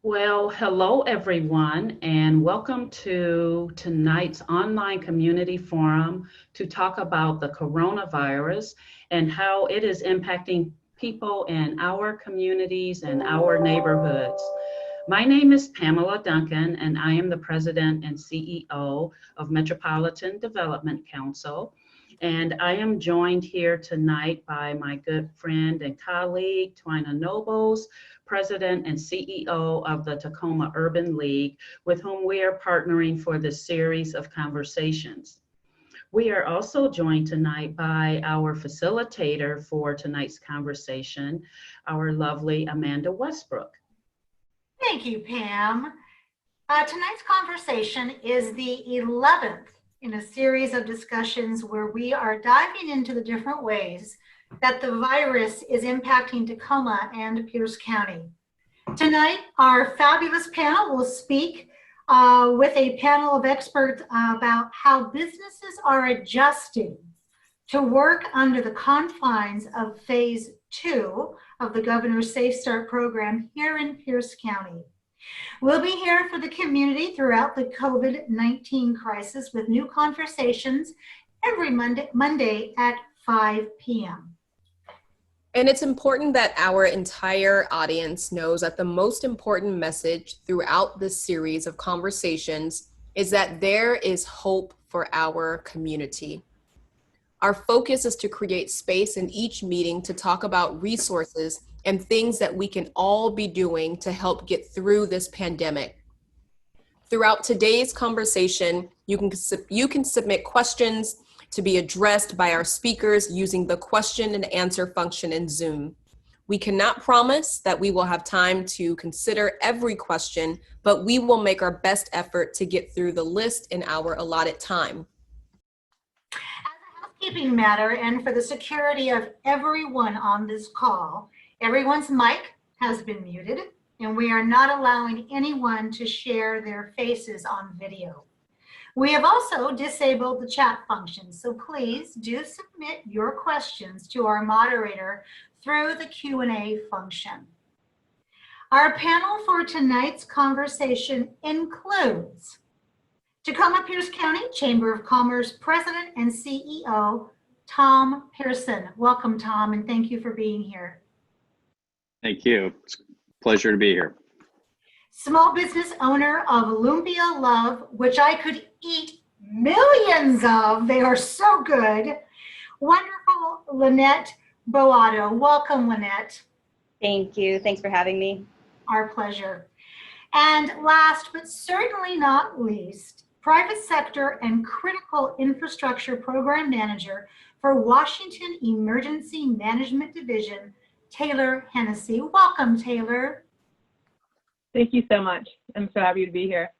Well, hello everyone, and welcome to tonight's online community forum to talk about the coronavirus and how it is impacting people in our communities and our neighborhoods. My name is Pamela Duncan, and I am the president and CEO of Metropolitan Development Council. And I am joined here tonight by my good friend and colleague, Twina Nobles, President and CEO of the Tacoma Urban League, with whom we are partnering for this series of conversations. We are also joined tonight by our facilitator for tonight's conversation, our lovely Amanda Westbrook. Thank you, Pam. Tonight's conversation is the 11th in a series of discussions where we are diving into the different ways that the virus is impacting Tacoma and Pierce County. Tonight, our fabulous panel will speak with a panel of experts about how businesses are adjusting to work under the confines of phase 2 of the Governor's Safe Start program here in Pierce County. We'll be here for the community throughout the COVID-19 crisis with new conversations every Monday at 5 p.m. And it's important that our entire audience knows that the most important message throughout this series of conversations is that there is hope for our community. Our focus is to create space in each meeting to talk about resources and things that we can all be doing to help get through this pandemic. Throughout today's conversation, you can submit questions to be addressed by our speakers using the question and answer function in Zoom. We cannot promise that we will have time to consider every question, but we will make our best effort to get through the list in our allotted time. As a housekeeping matter, and for the security of everyone on this call, everyone's mic has been muted, and we are not allowing anyone to share their faces on video. We have also disabled the chat function, so please do submit your questions to our moderator through the Q&A function. Our panel for tonight's conversation includes Tacoma-Pierce County Chamber of Commerce President and CEO, Tom Pierson. Welcome, Tom, and thank you for being here. Thank you. It's a pleasure to be here. Small business owner of Lumpia Love, which I could eat millions of. They are so good. Wonderful Lynette Boado. Welcome, Lynette. Thank you. Thanks for having me. Our pleasure. And last but certainly not least, private sector and critical infrastructure program manager for Washington Emergency Management Division, Taylor Hennessee. Welcome, Taylor. Thank you so much. I'm so happy to be here.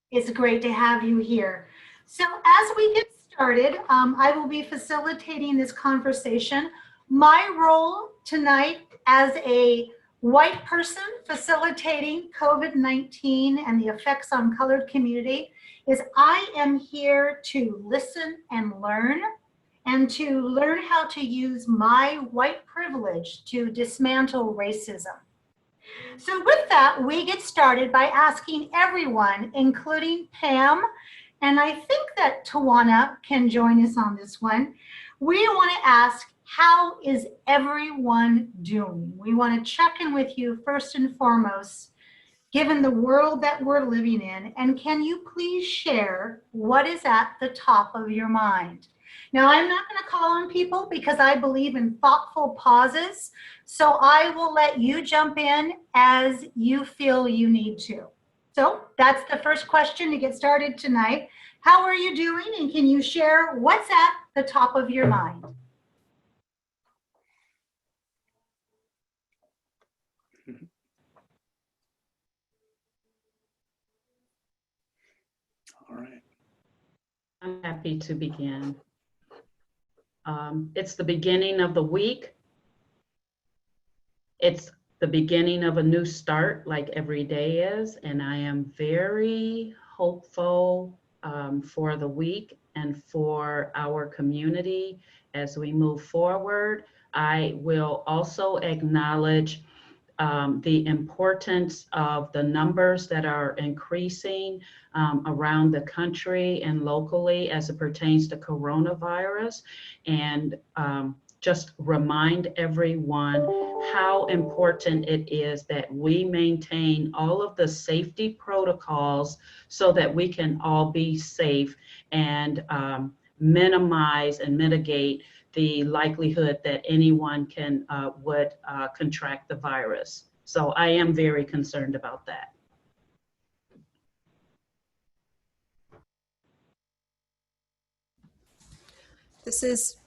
It's great to have you here. So as we get started, I will be facilitating this conversation. My role tonight as a white person facilitating COVID-19 and the effects on colored community is I am here to listen and to learn how to use my white privilege to dismantle racism. So with that, we get started by asking everyone, including Pam, and I think that Tawana can join us on this one. We want to ask, how is everyone doing? We want to check in with you first and foremost, given the world that we're living in, and can you please share what is at the top of your mind? Now, I'm not going to call on people because I believe in thoughtful pauses, so I will let you jump in as you feel you need to. So that's the first question to get started tonight. How are you doing, and can you share what's at the top of your mind? All right. I'm happy to begin. It's the beginning of the week. It's the beginning of a new start, like every day is, and I am very hopeful for the week and for our community as we move forward. I will also acknowledge the importance of the numbers that are increasing around the country and locally as it pertains to coronavirus, and just remind everyone how important it is that we maintain all of the safety protocols so that we can all be safe and minimize and mitigate the likelihood that anyone would contract the virus. So I am very concerned about that. This is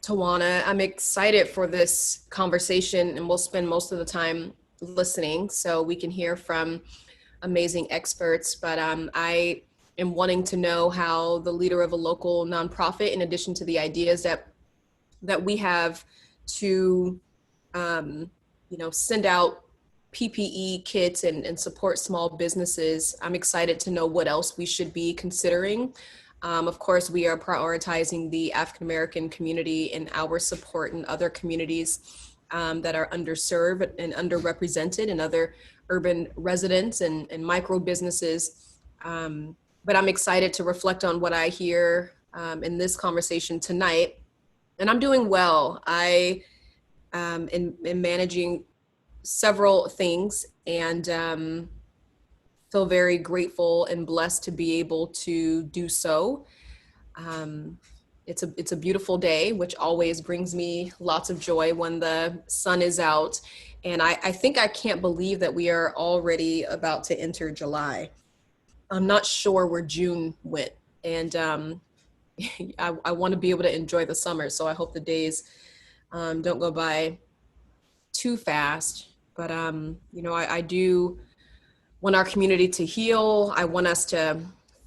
Tawana. I'm excited for this conversation, and we'll spend most of the time listening so we can hear from amazing experts. But I am wanting to know how the leader of a local nonprofit, in addition to the ideas that we have to send out PPE kits and support small businesses, I'm excited to know what else we should be considering. Of course, we are prioritizing the African American community and our support in other communities that are underserved and underrepresented, and other urban residents and micro businesses. But I'm excited to reflect on what I hear in this conversation tonight. And I'm doing well. I am managing several things, and feel very grateful and blessed to be able to do so. It's a beautiful day, which always brings me lots of joy when the sun is out. And I think I can't believe that we are already about to enter July. I'm not sure where June went. And I want to be able to enjoy the summer. So I hope the days don't go by too fast. But, I do want our community to heal. I want us to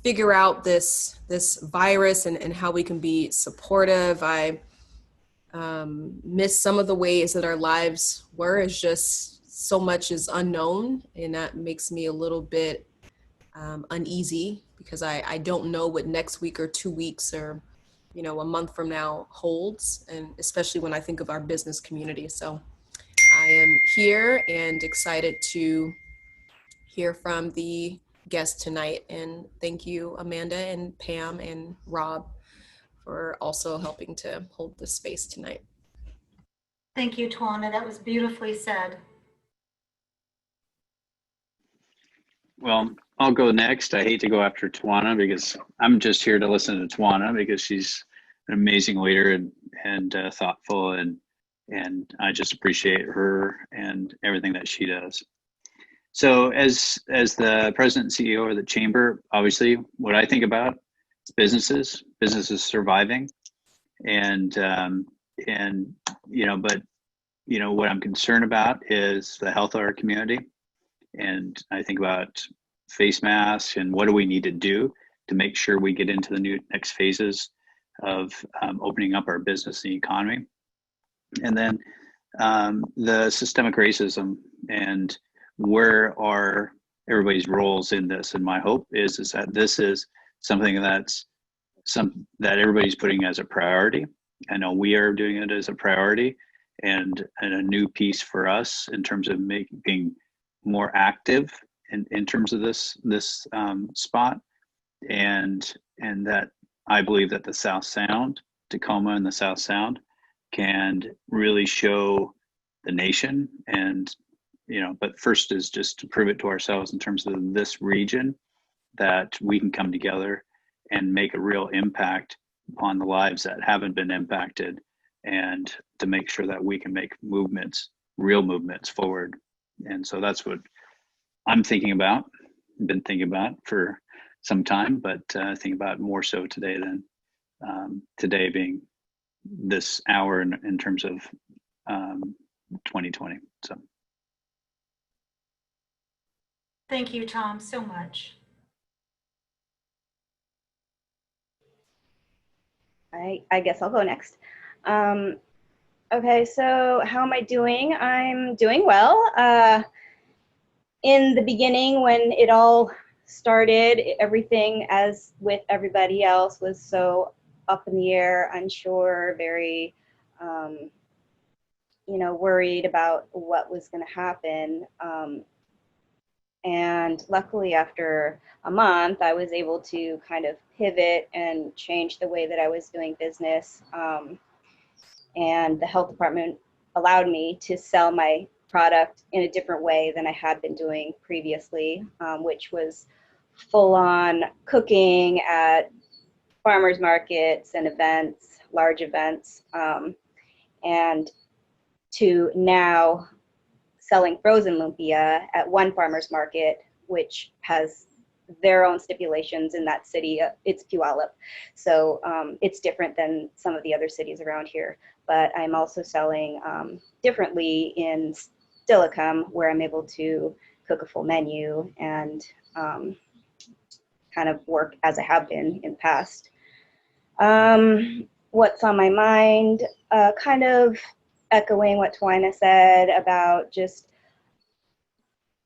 figure out this virus and how we can be supportive. I miss some of the ways that our lives were. It's just so much is unknown, and that makes me a little bit uneasy, because I don't know what next week or 2 weeks or a month from now holds, and especially when I think of our business community. So I am here and excited to hear from the guests tonight. And thank you, Amanda and Pam and Rob, for also helping to hold this space tonight. Thank you, Tawana. That was beautifully said. Well, I'll go next. I hate to go after Tawana because I'm just here to listen to Tawana because she's an amazing leader and thoughtful, and I just appreciate her and everything that she does. So as the president and CEO of the chamber, obviously what I think about is businesses surviving, and what I'm concerned about is the health of our community. And I think about face masks and what do we need to do to make sure we get into the next phases of opening up our business and economy. And then the systemic racism and where are everybody's roles in this. And my hope is that this is something that everybody's putting as a priority. I know we are doing it as a priority, and a new piece for us in terms of being more active in terms of this spot, and that I believe that the South Sound, Tacoma and the South Sound, can really show the nation, and but first is just to prove it to ourselves in terms of this region that we can come together and make a real impact upon the lives that haven't been impacted, and to make sure that we can make real movements forward. And so that's what I'm thinking about, been thinking about for some time, but I think about it more so today than today being this hour in terms of 2020. So. Thank you, Tom, so much. I guess I'll go next. Okay, so how am I doing? I'm doing well. In the beginning, when it all started, everything, as with everybody else, was so up in the air, unsure, very, worried about what was going to happen. And luckily, after a month, I was able to kind of pivot and change the way that I was doing business. And the health department allowed me to sell my product in a different way than I had been doing previously, which was full-on cooking at farmers markets and events, large events, and to now selling frozen lumpia at one farmer's market, which has their own stipulations in that city. It's Puyallup, so it's different than some of the other cities around here. But I'm also selling differently in Stillicum, where I'm able to cook a full menu and kind of work as I have been in the past. What's on my mind? Kind of echoing what Twyna said about just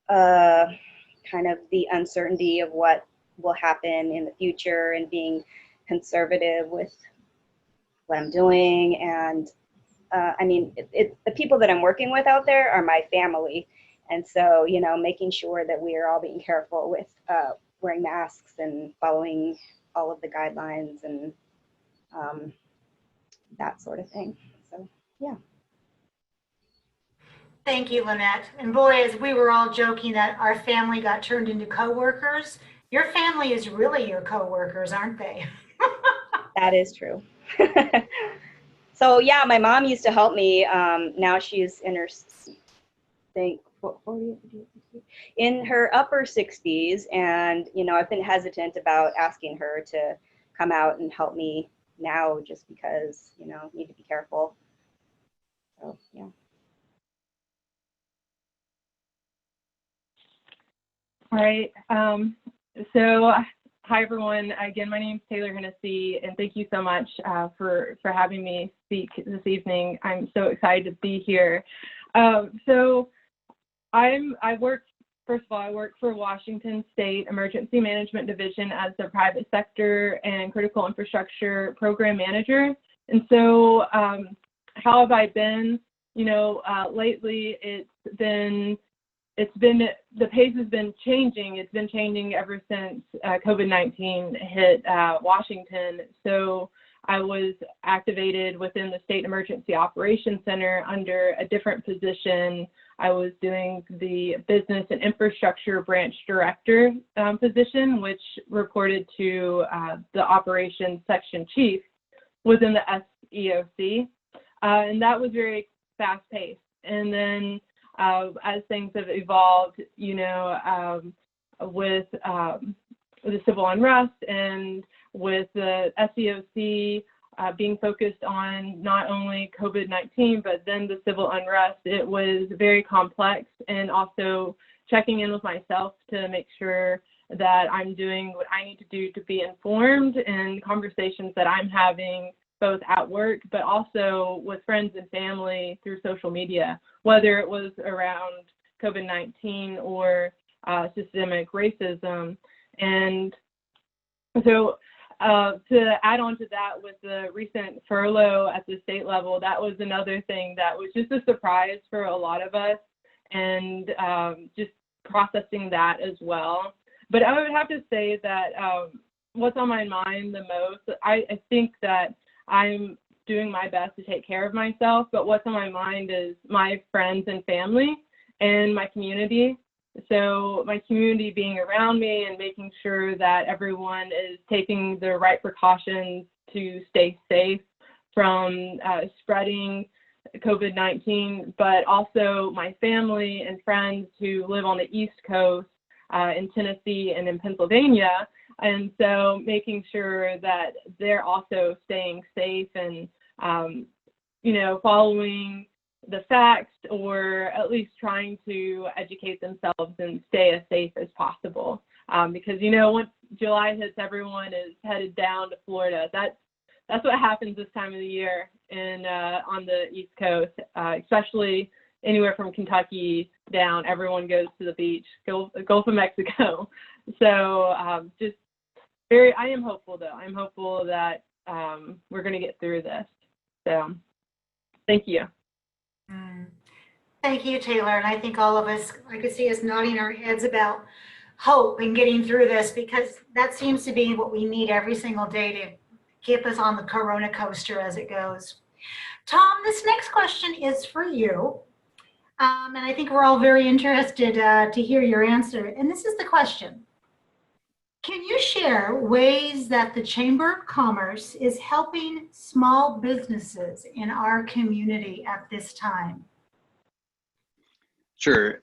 kind of the uncertainty of what will happen in the future and being conservative with what I'm doing. And I mean, the people that I'm working with out there are my family. And so, making sure that we are all being careful with wearing masks and following all of the guidelines and that sort of thing. So, yeah. Thank you, Lynette. And boy, as we were all joking that our family got turned into coworkers, your family is really your coworkers, aren't they? That is true. So yeah, my mom used to help me. Now she's in her, in her upper 60s, and I've been hesitant about asking her to come out and help me now, just because need to be careful. So yeah. All right. So hi, everyone. Again, my name is Taylor Hennessee, and thank you so much for having me speak this evening. I'm so excited to be here. So I work for Washington State Emergency Management Division as the private sector and critical infrastructure program manager. And so how have I been? Lately the pace has been changing. It's been changing ever since COVID-19 hit Washington. So I was activated within the State Emergency Operations Center under a different position. I was doing the Business and Infrastructure Branch Director position, which reported to the Operations Section Chief within the SEOC. And that was very fast-paced. And then as things have evolved, with the civil unrest and with the SEOC being focused on not only COVID-19, but then the civil unrest, it was very complex, and also checking in with myself to make sure that I'm doing what I need to do to be informed in conversations that I'm having both at work, but also with friends and family through social media, whether it was around COVID-19 or systemic racism. And so to add on to that, with the recent furlough at the state level, that was another thing that was just a surprise for a lot of us, and just processing that as well. But I would have to say that what's on my mind the most, I think that I'm doing my best to take care of myself, but what's on my mind is my friends and family and my community. So my community being around me and making sure that everyone is taking the right precautions to stay safe from spreading COVID-19, but also my family and friends who live on the East Coast in Tennessee and in Pennsylvania. And so making sure that they're also staying safe and, following the facts, or at least trying to educate themselves and stay as safe as possible. Because, once July hits, everyone is headed down to Florida. That's what happens this time of the year on the East Coast, especially anywhere from Kentucky down. Everyone goes to the beach, Gulf of Mexico. So I am hopeful, though. I'm hopeful that we're going to get through this. So thank you. Mm. Thank you, Taylor. And I think all of us, I could see us nodding our heads about hope and getting through this, because that seems to be what we need every single day to keep us on the Corona coaster as it goes. Tom, this next question is for you. And I think we're all very interested to hear your answer. And this is the question. Can you share ways that the Chamber of Commerce is helping small businesses in our community at this time? Sure.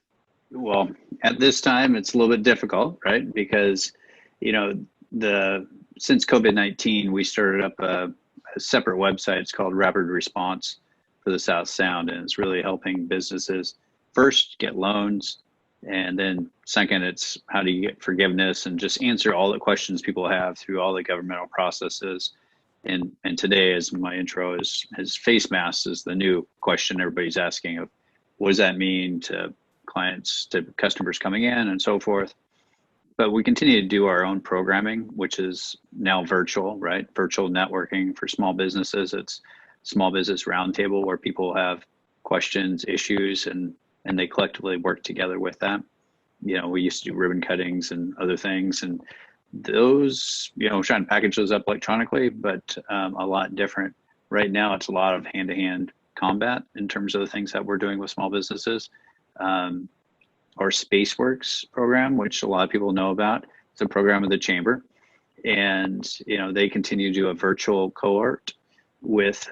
Well, at this time, it's a little bit difficult, right? Because, since COVID-19, we started up a separate website. It's called Rapid Response for the South Sound, and it's really helping businesses first get loans, and then second, it's how do you get forgiveness, and just answer all the questions people have through all the governmental processes. And today, as my intro is face masks is the new question everybody's asking of what does that mean to clients, to customers coming in, and so forth. But we continue to do our own programming, which is now virtual, right? Virtual networking for small businesses. It's Small Business Roundtable, where people have questions, issues, and they collectively work together with that. We used to do ribbon cuttings and other things, and those, we're trying to package those up electronically, but a lot different. Right now, it's a lot of hand-to-hand combat in terms of the things that we're doing with small businesses. Our SpaceWorks program, which a lot of people know about, it's a program of the Chamber, and they continue to do a virtual cohort with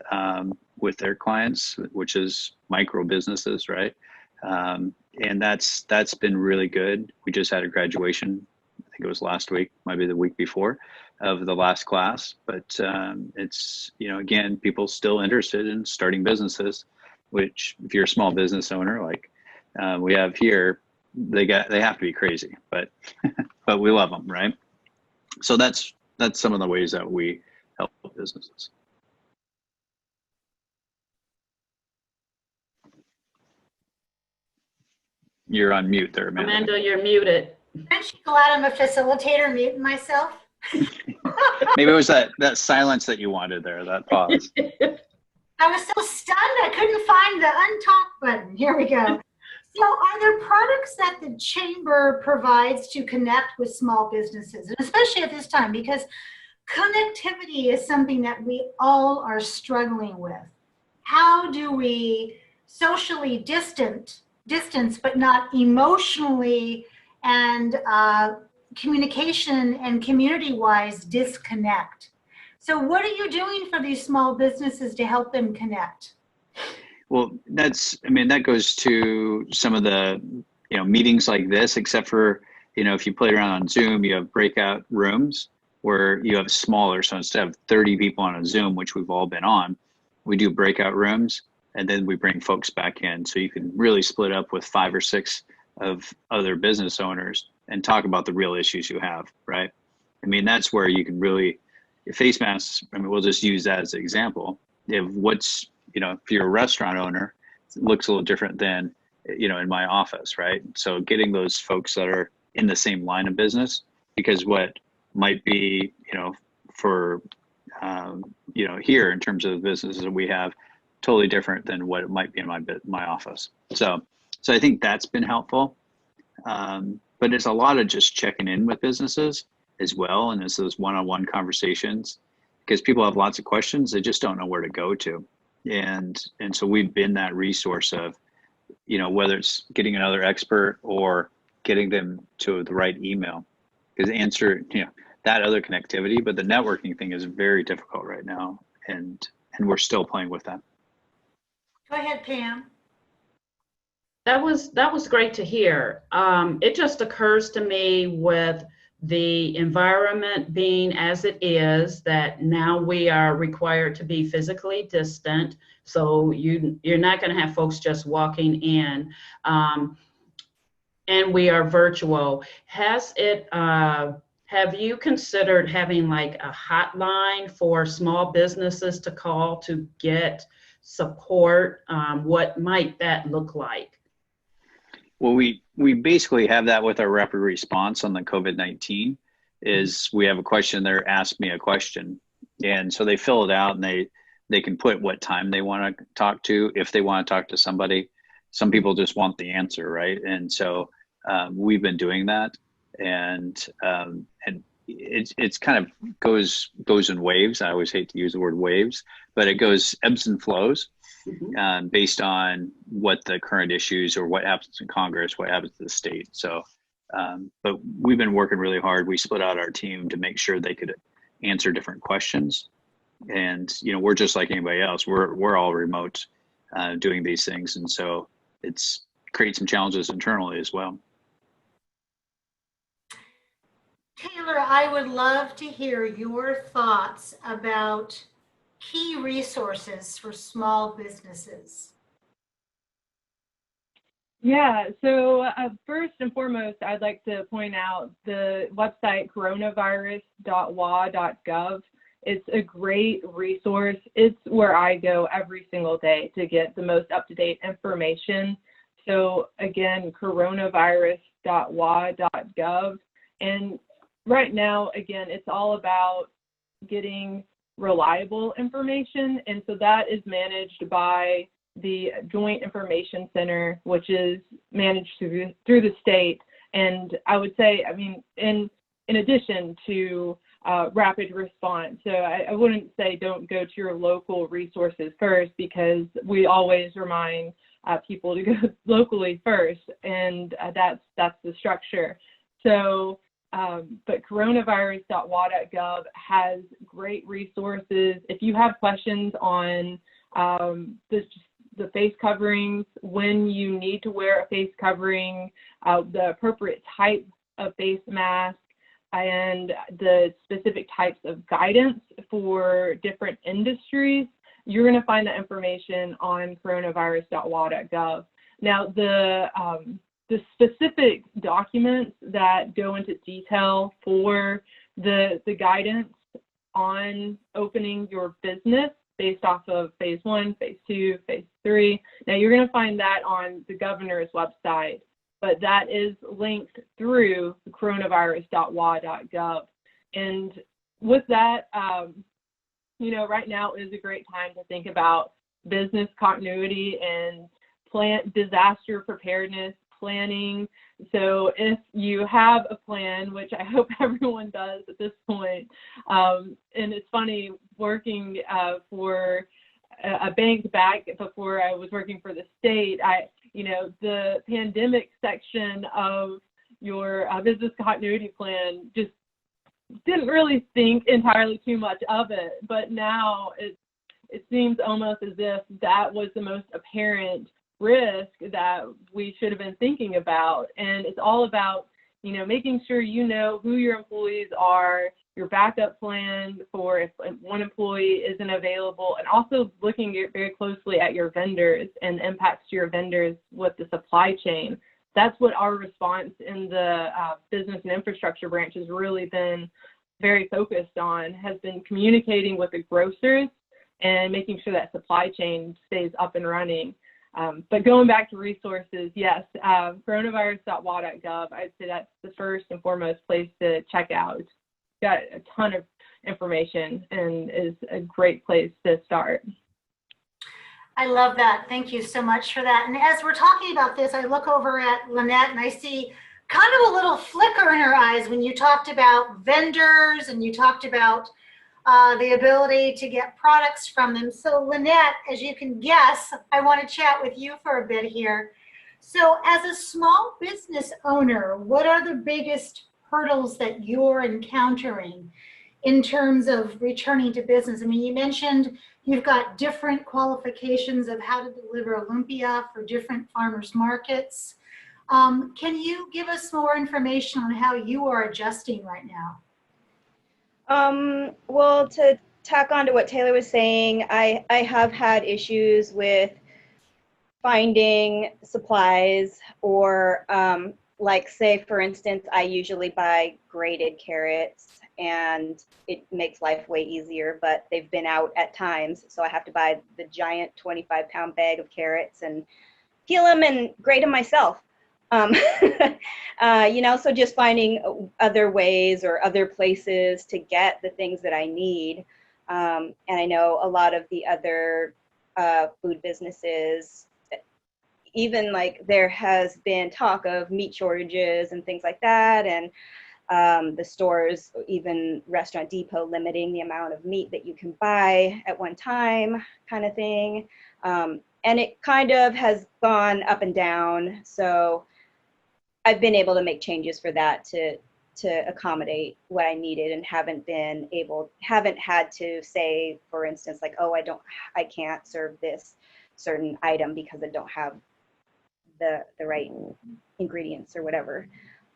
their clients, which is micro businesses, right? And that's been really good. We just had a graduation, I think it was last week, might be the week before, of the last class. But it's again, people still interested in starting businesses, which if you're a small business owner like we have here, they have to be crazy, but but we love them, right? So that's some of the ways that we help businesses. You're on mute there, Amanda. Amanda, you're muted. Aren't you glad I'm a facilitator muting myself? Maybe it was that silence that you wanted there, that pause. I was so stunned I couldn't find the untalk button. Here we go. So are there products that the Chamber provides to connect with small businesses, and especially at this time, because connectivity is something that we all are struggling with? How do we socially distance, but not emotionally and communication and community-wise disconnect? So what are you doing for these small businesses to help them connect? Well, that goes to some of the, meetings like this, except for, if you play around on Zoom, you have breakout rooms where you have smaller. So instead of 30 people on a Zoom, which we've all been on, we do breakout rooms, and then we bring folks back in. So you can really split up with 5 or 6 of other business owners and talk about the real issues you have, right? That's where you can really, face masks, we'll just use that as an example. If you're a restaurant owner, it looks a little different than, in my office, right? So getting those folks that are in the same line of business, because what might be, for, here in terms of the businesses that we have, totally different than what it might be in my office. So I think that's been helpful. But it's a lot of just checking in with businesses as well. And it's those one-on-one conversations, because people have lots of questions. They just don't know where to go to. And so we've been that resource of, whether it's getting another expert or getting them to the right email, because that other connectivity, but the networking thing is very difficult right now. And we're still playing with that. Go ahead, Pam. That was great to hear. It just occurs to me with the environment being as it is, that now we are required to be physically distant. So you're not going to have folks just walking in, and we are virtual. Have you considered having like a hotline for small businesses to call to get support? What might that look like? Well, we basically have that with our rapid response on the COVID-19. Is we have a question there, ask me a question. And so they fill it out, and they can put what time they want to talk to, if they want to talk to somebody. Some people just want the answer, right? And so we've been doing that, and it's kind of goes in waves. I always hate to use the word waves, but it goes ebbs and flows based on what the current issues or what happens in Congress, what happens to the state. So, but we've been working really hard. We split out our team to make sure they could answer different questions. And, you know, we're just like anybody else. We're all remote doing these things. And so it's creates some challenges internally as well. Taylor, I would love to hear your thoughts about key resources for small businesses. Yeah, so first and foremost, I'd like to point out the website coronavirus.wa.gov. It's a great resource. It's where I go every single day to get the most up-to-date information. So again, coronavirus.wa.gov. And right now, again, it's all about getting reliable information. And so that is managed by the Joint Information Center, which is managed through the state. And I would say, I mean, in addition to rapid response. So I wouldn't say don't go to your local resources first, because we always remind people to go locally first, and that's the structure. So, but coronavirus.wa.gov has great resources. If you have questions on the face coverings, when you need to wear a face covering, the appropriate type of face mask, and the specific types of guidance for different industries, you're going to find that information on coronavirus.wa.gov. Now, the specific documents that go into detail for the guidance on opening your business based off of phase 1, phase 2, phase 3. Now, you're going to find that on the governor's website, but that is linked through coronavirus.wa.gov. And with that, you know, right now is a great time to think about business continuity and disaster preparedness planning. So if you have a plan, which I hope everyone does at this point, and it's funny, working for a bank back before I was working for the state, you know, the pandemic section of your business continuity plan just didn't really think entirely too much of it. But now it seems almost as if that was the most apparent risk that we should have been thinking about. And it's all about, you know, making sure you know who your employees are, your backup plan for if one employee isn't available, and also looking very closely at your vendors and impacts to your vendors with the supply chain. That's what our response in the business and infrastructure branch has really been very focused on, has been communicating with the grocers and making sure that supply chain stays up and running. But going back to resources, yes, coronavirus.wa.gov, I'd say that's the first and foremost place to check out. It's got a ton of information and is a great place to start. I love that. Thank you so much for that. And as we're talking about this, I look over at Lynette and I see kind of a little flicker in her eyes when you talked about vendors and you talked about the ability to get products from them. So Lynette, as you can guess, I want to chat with you for a bit here. So as a small business owner, what are the biggest hurdles that you're encountering in terms of returning to business? I mean, you mentioned you've got different qualifications of how to deliver lumpia for different farmers markets. Can you give us more information on how you are adjusting right now? Well, to tack on to what Taylor was saying, I have had issues with finding supplies, or like, say, for instance, I usually buy grated carrots and it makes life way easier, but they've been out at times. So I have to buy the giant 25-pound bag of carrots and peel them and grate them myself. You know, so just finding other ways or other places to get the things that I need. And I know a lot of the other food businesses, even like there has been talk of meat shortages and things like that, and the stores, even Restaurant Depot, limiting the amount of meat that you can buy at one time, kind of thing. And it kind of has gone up and down. So I've been able to make changes for that to accommodate what I needed, and haven't had to say, for instance, like, oh, I can't serve this certain item because I don't have the right ingredients or whatever.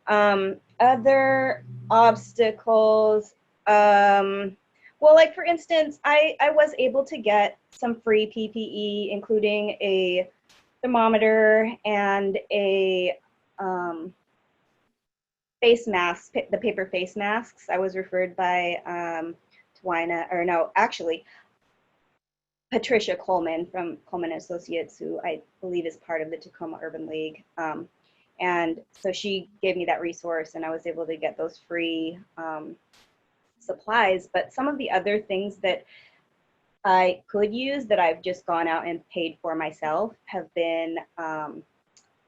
Other obstacles, well, like for instance, I was able to get some free PPE, including a thermometer and a face mask, the paper face masks. I was referred by Patricia Coleman from Coleman Associates, who I believe is part of the Tacoma Urban League. And so she gave me that resource, and I was able to get those free supplies. But some of the other things that I could use that I've just gone out and paid for myself have been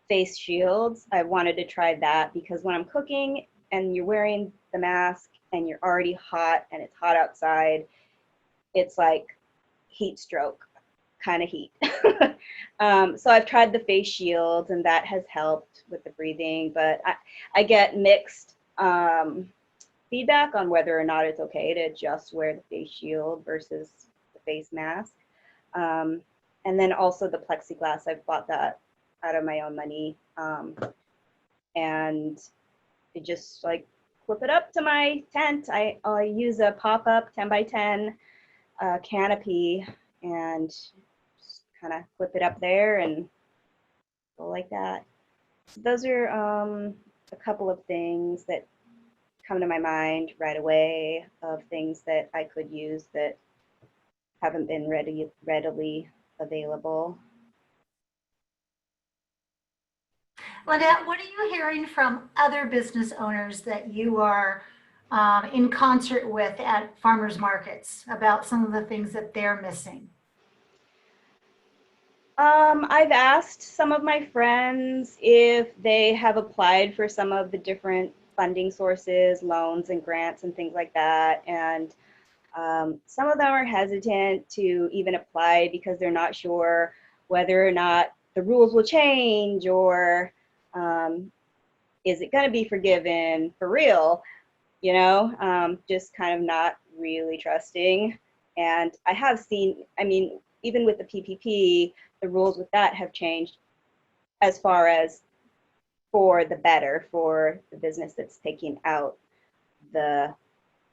face shields. I wanted to try that because when I'm cooking and you're wearing the mask and you're already hot and it's hot outside, it's like heat stroke kind of heat. So I've tried the face shields, and that has helped with the breathing, but I get mixed feedback on whether or not it's okay to just wear the face shield versus the face mask. And then also the plexiglass, I've bought that out of my own money. And I just like flip it up to my tent. I use a pop-up 10 by 10 canopy, and just kind of flip it up there and go like that. So those are a couple of things that come to my mind right away of things that I could use that haven't been readily available. Lynette, what are you hearing from other business owners that you are in concert with at farmers markets about some of the things that they're missing? I've asked some of my friends if they have applied for some of the different funding sources, loans and grants and things like that. And some of them are hesitant to even apply because they're not sure whether or not the rules will change, or is it going to be forgiven for real? You know, just kind of not really trusting. And I have seen, I mean, even with the PPP, the rules with that have changed as far as for the better for the business that's taking out the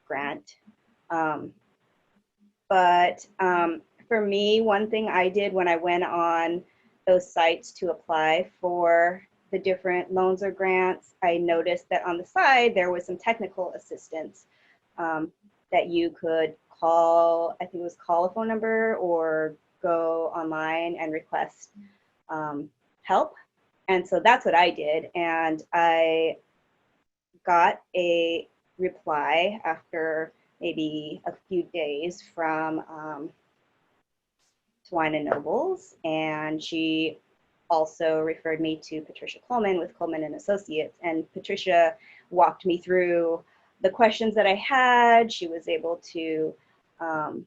grant. But for me, one thing I did when I went on those sites to apply for the different loans or grants, I noticed that on the side there was some technical assistance that you could call. I think it was call a phone number or go online and request help. And so that's what I did. And I got a reply after maybe a few days from Twine and Nobles, and she also referred me to Patricia Coleman with Coleman and Associates. And Patricia walked me through the questions that I had. She was able to kind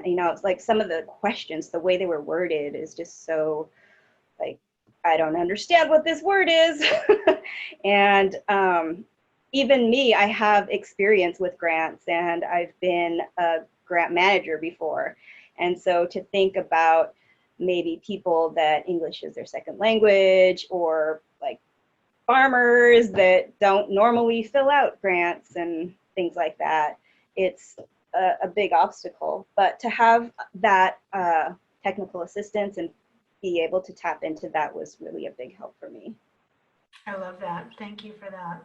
of, you know, it's like some of the questions, the way they were worded is just so like, I don't understand what this word is. And even me, I have experience with grants, and I've been a grant manager before. And so to think about maybe people that English is their second language, or like farmers that don't normally fill out grants and things like that, it's a big obstacle. But to have that technical assistance and be able to tap into that was really a big help for me. I love that. Thank you for that.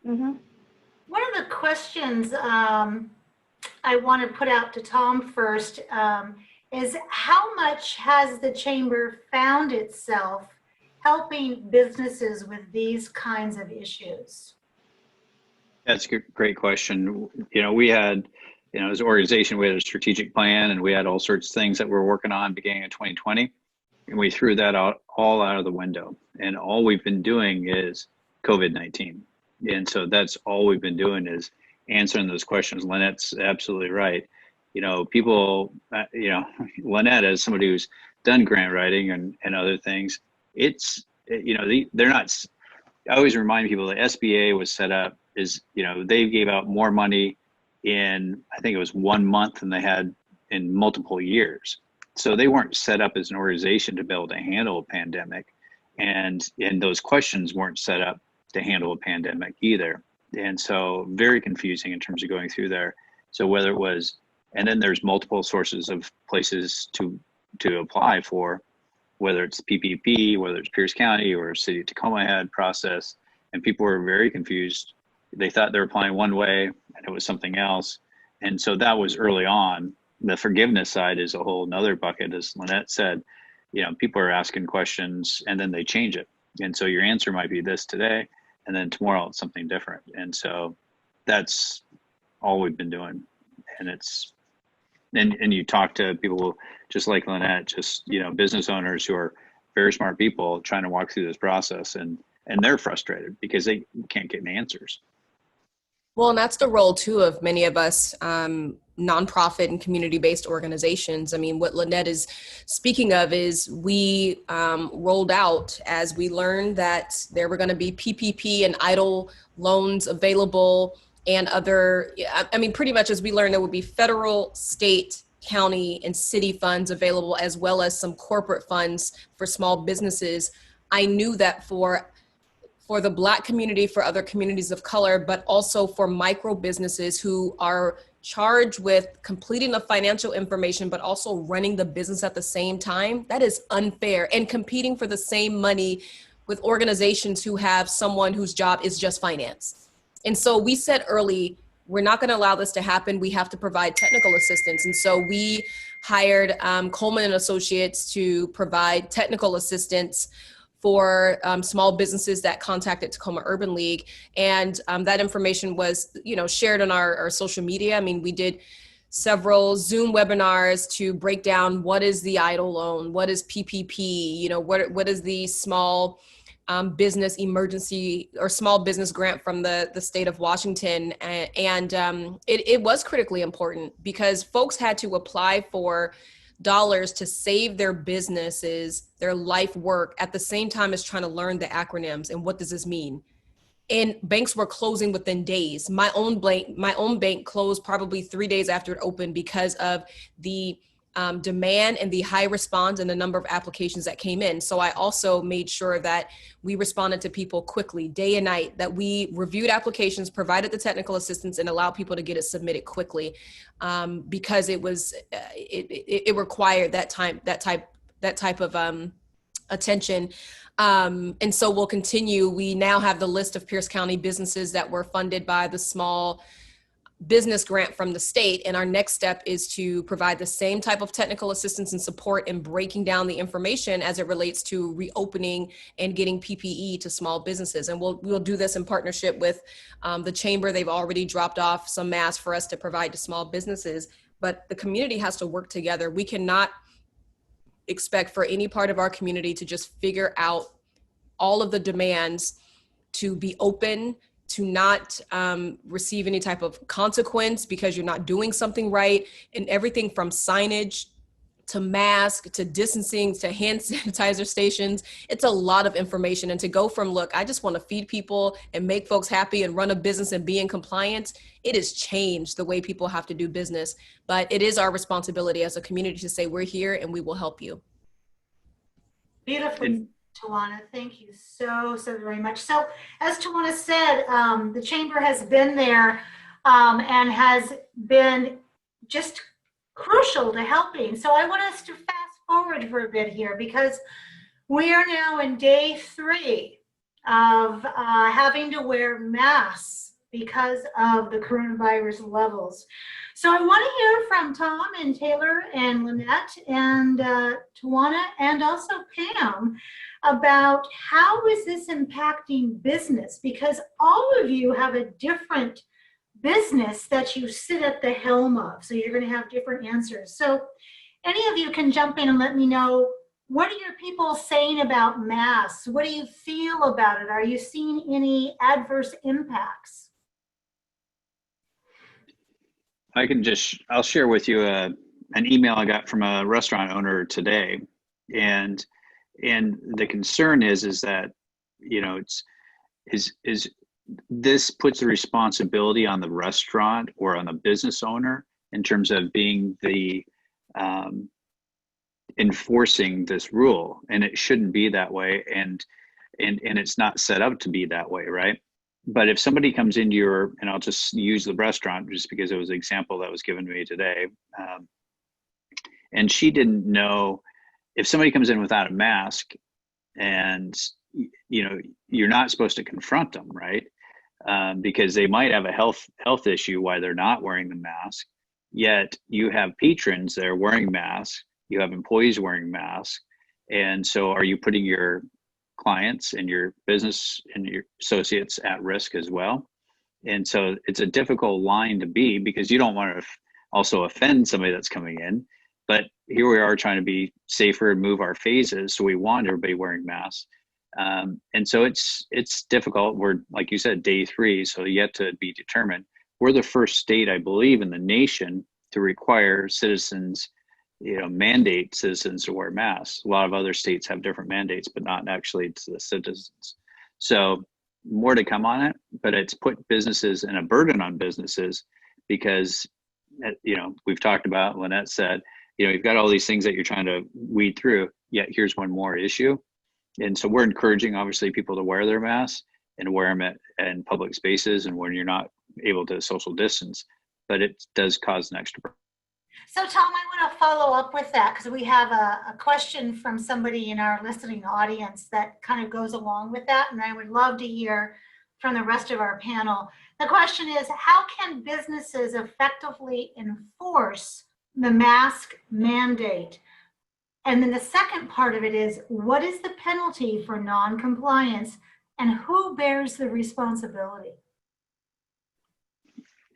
Mm-hmm. One of the questions I want to put out to Tom first is how much has the chamber found itself helping businesses with these kinds of issues? That's a great question. You know, we had as an organization, we had a strategic plan and we had all sorts of things that we're working on beginning of 2020. And we threw that all out of the window. And all we've been doing is COVID-19. And so that's all we've been doing is answering those questions. Lynette's absolutely right. People, Lynette, as somebody who's done grant writing and other things, they're not, I always remind people the SBA was set up they gave out more money in, I think it was 1 month than they had in multiple years. So they weren't set up as an organization to be able to handle a pandemic. And those questions weren't set up to handle a pandemic either. And so very confusing in terms of going through there. So whether it was, and then there's multiple sources of places to apply for, whether it's PPP, whether it's Pierce County or City of Tacoma had process, and people were very confused. They thought they were applying one way and it was something else. And so that was early on. The forgiveness side is a whole nother bucket, as Lynette said. People are asking questions and then they change it. And so your answer might be this today, and then tomorrow it's something different. And so that's all we've been doing. And and you talk to people just like Lynette, just, business owners who are very smart people trying to walk through this process, and they're frustrated because they can't get any answers. Well, and that's the role too of many of us nonprofit and community-based organizations. I mean, what Lynette is speaking of is we rolled out as we learned that there were going to be PPP and EIDL loans available and other, pretty much as we learned there would be federal, state, county, and city funds available, as well as some corporate funds for small businesses. I knew that for the Black community, for other communities of color, but also for micro businesses who are charged with completing the financial information, but also running the business at the same time, that is unfair, and competing for the same money with organizations who have someone whose job is just finance. And so we said early, we're not going to allow this to happen. We have to provide technical assistance. And so we hired Coleman and Associates to provide technical assistance for small businesses that contacted Tacoma Urban League. And that information was, shared on our social media. I mean, we did several Zoom webinars to break down what is the EIDL loan, what is PPP, what is the small business emergency or small business grant from the state of Washington. And it was critically important because folks had to apply for dollars to save their businesses, their life work, at the same time as trying to learn the acronyms and what does this mean. And banks were closing within days. My own bank closed probably 3 days after it opened because of the demand and the high response and the number of applications that came in. So I also made sure that we responded to people quickly, day and night, that we reviewed applications, provided the technical assistance, and allowed people to get it submitted quickly, because it required that type of attention. And so we'll continue. We now have the list of Pierce County businesses that were funded by the small business grant from the state. And our next step is to provide the same type of technical assistance and support in breaking down the information as it relates to reopening and getting PPE to small businesses. And we'll do this in partnership with the chamber. They've already dropped off some masks for us to provide to small businesses, but the community has to work together. We cannot expect for any part of our community to just figure out all of the demands to be open, to not receive any type of consequence because you're not doing something right, and everything from signage to mask to distancing to hand sanitizer stations. It's a lot of information. And to go from, look, I just want to feed people and make folks happy and run a business and be in compliance, it has changed the way people have to do business. But it is our responsibility as a community to say, we're here and we will help you. Beautiful. Tawana, thank you so very much. So as Tawana said, the chamber has been there and has been just crucial to helping. So I want us to fast forward for a bit here, because we are now in day 3 of having to wear masks because of the coronavirus levels. So I want to hear from Tom and Taylor and Lynette and Tawana and also Pam about how is this impacting business, because all of you have a different business that you sit at the helm of. So you're going to have different answers. So any of you can jump in and let me know, what are your people saying about masks? What do you feel about it? Are you seeing any adverse impacts? I'll share with you an email I got from a restaurant owner today. And the concern is that, you know, is this puts the responsibility on the restaurant or on the business owner in terms of being the enforcing this rule, and it shouldn't be that way, and it's not set up to be that way, right? But if somebody comes into your, and I'll just use the restaurant just because it was an example that was given to me today, and she didn't know, if somebody comes in without a mask, and you know, you're not supposed to confront them, right? Because they might have a health issue why they're not wearing the mask. Yet you have patrons that are wearing masks, you have employees wearing masks, and so are you putting your clients and your business and your associates at risk as well? And so it's a difficult line to be, because you don't want to also offend somebody that's coming in. But here we are trying to be safer and move our phases, so we want everybody wearing masks. And so it's difficult. We're, like you said, day 3, so yet to be determined. We're the first state, I believe, in the nation to require citizens, you know, mandate citizens to wear masks. A lot of other states have different mandates, but not actually to the citizens. So more to come on it, but it's put businesses and a burden on businesses, because, you know, we've talked about, Lynette said, you know, you've got all these things that you're trying to weed through, yet here's one more issue. And so we're encouraging, obviously, people to wear their masks and wear them in public spaces and when you're not able to social distance, but it does cause an extra burden. So Tom, I want to follow up with that, because we have a question from somebody in our listening audience that kind of goes along with that, and I would love to hear from the rest of our panel. The question is, how can businesses effectively enforce the mask mandate? And then the second part of it is, what is the penalty for non-compliance, and who bears the responsibility?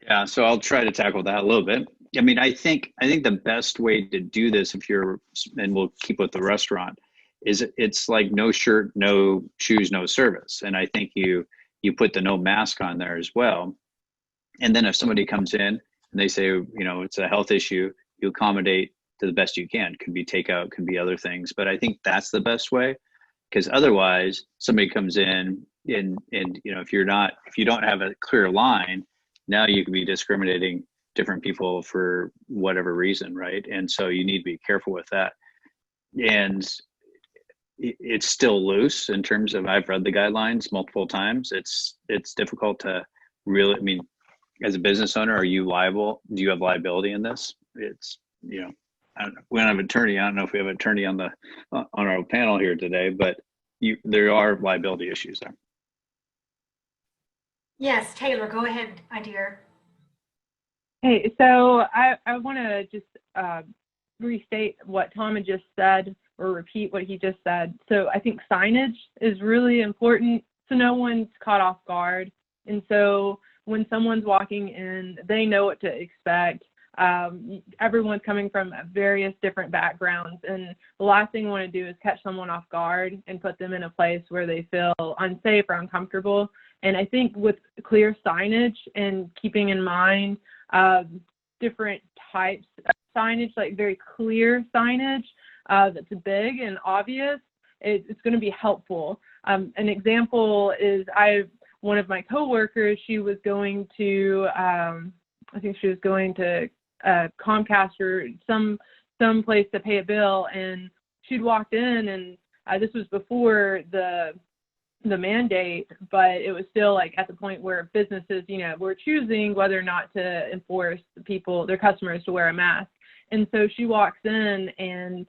Yeah, so I'll try to tackle that a little bit. I mean, I think the best way to do this, if you're, and we'll keep with the restaurant, is it's like no shirt, no shoes, no service. And I think you put the no mask on there as well. And then if somebody comes in and they say, you know, it's a health issue, you accommodate to the best you can. Could be takeout, could be other things. But I think that's the best way, because otherwise somebody comes in and you know, if you don't have a clear line, now you could be discriminating different people for whatever reason, right? And so you need to be careful with that. And it's still loose in terms of, I've read the guidelines multiple times. It's difficult to really, I mean, as a business owner, are you liable? Do you have liability in this? It's, you know, I don't know. We don't have an attorney. I don't know if we have an attorney on our panel here today, but there are liability issues there. Yes, Taylor, go ahead, my dear. Hey, so I want to just restate what Tom had just said, or repeat what he just said. So I think signage is really important so no one's caught off guard. And so when someone's walking in, they know what to expect. Everyone's coming from various different backgrounds, and the last thing you want to do is catch someone off guard and put them in a place where they feel unsafe or uncomfortable. And I think with clear signage and keeping in mind different types of signage, like very clear signage that's big and obvious, it's going to be helpful. An example is one of my coworkers, she was going to, I think she was going to Comcast or some place to pay a bill, and she'd walked in, and this was before the mandate, but it was still like at the point where businesses, you know, were choosing whether or not to enforce their customers to wear a mask. And so she walks in, and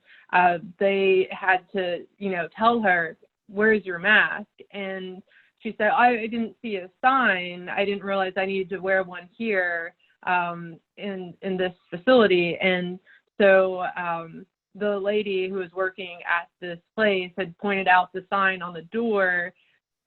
they had to, you know, tell her, "Where's your mask?" And she said, I didn't see a sign. I didn't realize I needed to wear one here in this facility. And so the lady who was working at this place had pointed out the sign on the door,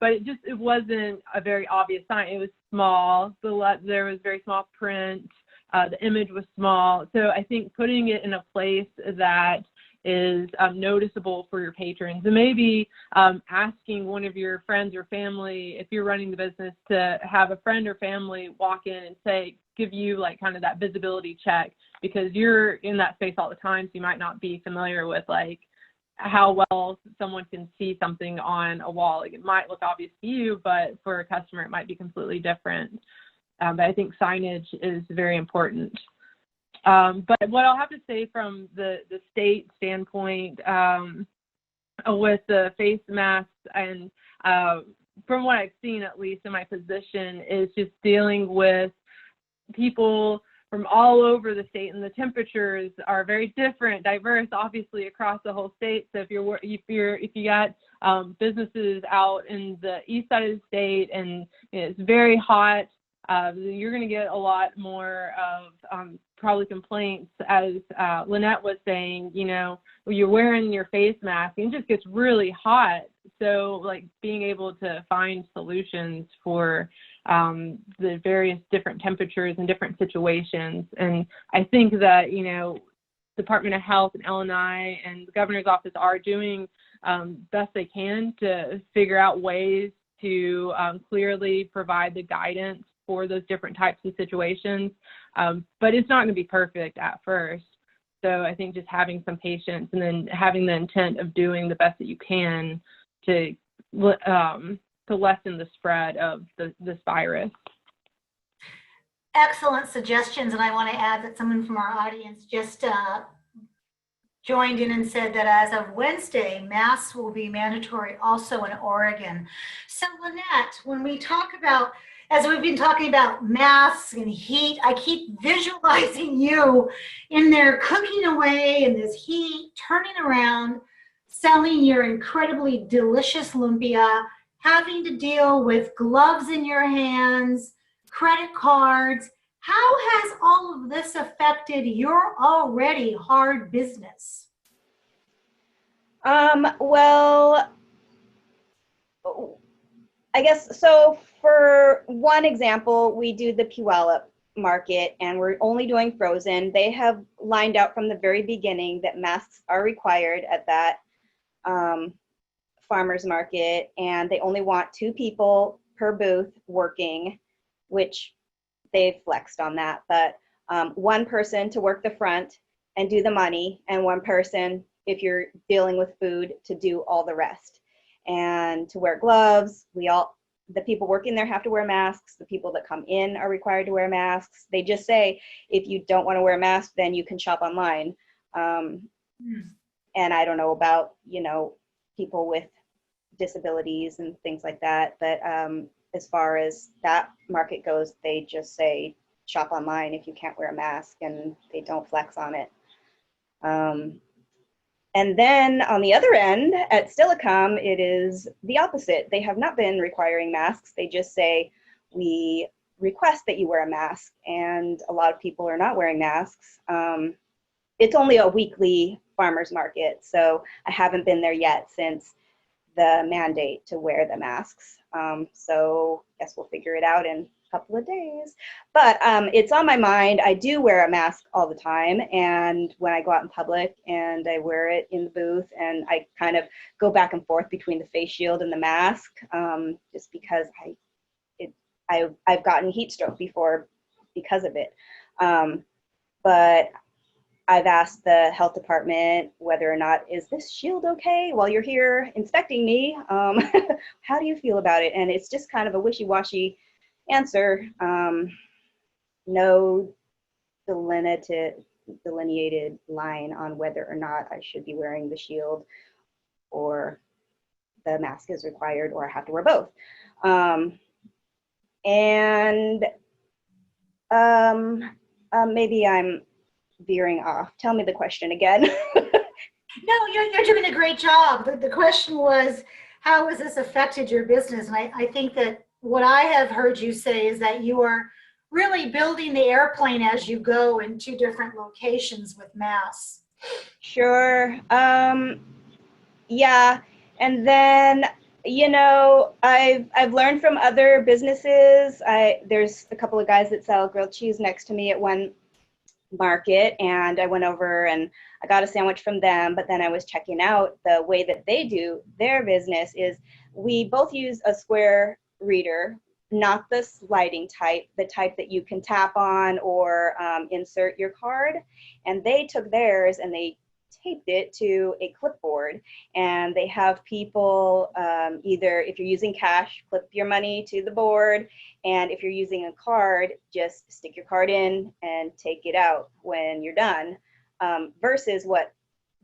but it wasn't a very obvious sign. It was small. There was very small print. The image was small. So I think putting it in a place that is noticeable for your patrons, and maybe asking one of your friends or family, if you're running the business, to have a friend or family walk in and give you like kind of that visibility check, because you're in that space all the time, so you might not be familiar with like how well someone can see something on a wall. Like, it might look obvious to you, but for a customer, it might be completely different. But I think signage is very important. But what I'll have to say from the state standpoint with the face masks, and from what I've seen, at least in my position, is just dealing with people from all over the state, and the temperatures are very different, diverse, obviously across the whole state. So if you got businesses out in the east side of the state and it's very hot, you're going to get a lot more of probably complaints, as Lynette was saying. You're wearing your face mask and it just gets really hot. So like being able to find solutions for the various different temperatures and different situations. And I think that, Department of Health and LNI and the governor's office are doing best they can to figure out ways to clearly provide the guidance for those different types of situations. But it's not going to be perfect at first. So I think just having some patience and then having the intent of doing the best that you can to lessen the spread of this virus. Excellent suggestions. And I want to add that someone from our audience just joined in and said that as of Wednesday, masks will be mandatory also in Oregon. So Lynette, when we talk about, as we've been talking about masks and heat, I keep visualizing you in there cooking away in this heat, turning around, selling your incredibly delicious lumpia, having to deal with gloves in your hands, credit cards. How has all of this affected your already hard business? Well, I guess, so for one example, we do the Puyallup market and we're only doing frozen. They have lined out from the very beginning that masks are required at that farmer's market, and they only want 2 people per booth working, which they've flexed on that, but 1 person to work the front and do the money, and 1 person, if you're dealing with food, to do all the rest. And to wear gloves, the people working there have to wear masks. The people that come in are required to wear masks. They just say, if you don't want to wear a mask, then you can shop online. And I don't know about, people with disabilities and things like that, but as far as that market goes, they just say shop online if you can't wear a mask, and they don't flex on it. And then on the other end, at Stillicum, it is the opposite. They have not been requiring masks. They just say, we request that you wear a mask, and a lot of people are not wearing masks. It's only a weekly farmer's market, so I haven't been there yet since the mandate to wear the masks. So I guess we'll figure it out in a couple of days. But it's on my mind. I do wear a mask all the time, and when I go out in public, and I wear it in the booth, and I kind of go back and forth between the face shield and the mask, just because I've gotten heat stroke before because of it. But I've asked the health department whether or not, is this shield okay while you're here inspecting me? How do you feel about it? And it's just kind of a wishy-washy answer. No delineated line on whether or not I should be wearing the shield or the mask is required or I have to wear both. Maybe I'm veering off. Tell me the question again. No, you're doing a great job. The question was, how has this affected your business? And I think that what I have heard you say is that you are really building the airplane as you go in 2 different locations with masks. Sure. Yeah. And then You know, I've learned from other businesses. There's a couple of guys that sell grilled cheese next to me at one market, and I went over and I got a sandwich from them, but then I was checking out the way that they do their business is we both use a square reader, not the sliding type, the type that you can tap on or insert your card. And they took theirs and they taped it to a clipboard, and they have people either, if you're using cash, clip your money to the board, and if you're using a card, just stick your card in and take it out when you're done. Versus what,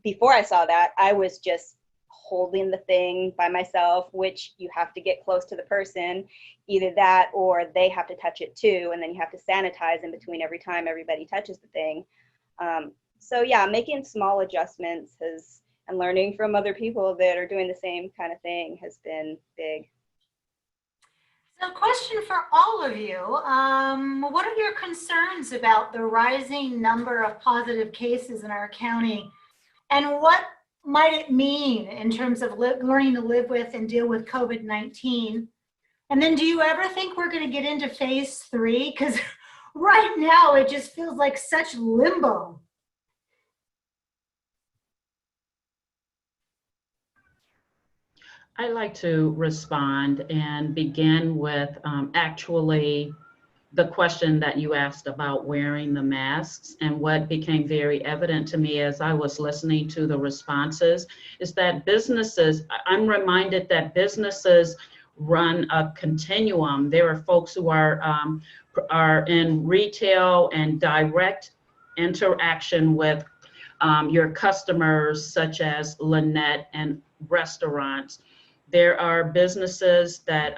before I saw that, I was just holding the thing by myself, which you have to get close to the person, either that or they have to touch it too, and then you have to sanitize in between every time everybody touches the thing. So yeah, making small adjustments and learning from other people that are doing the same kind of thing has been big. So question for all of you, what are your concerns about the rising number of positive cases in our county, and what might it mean in terms of learning to live with and deal with COVID-19? And then do you ever think we're going to get into phase 3? Because right now it just feels like such limbo. I'd like to respond and begin with actually the question that you asked about wearing the masks. And what became very evident to me as I was listening to the responses is that I'm reminded that businesses run a continuum. There are folks who are in retail and direct interaction with your customers, such as Lynette, and restaurants. There are businesses that,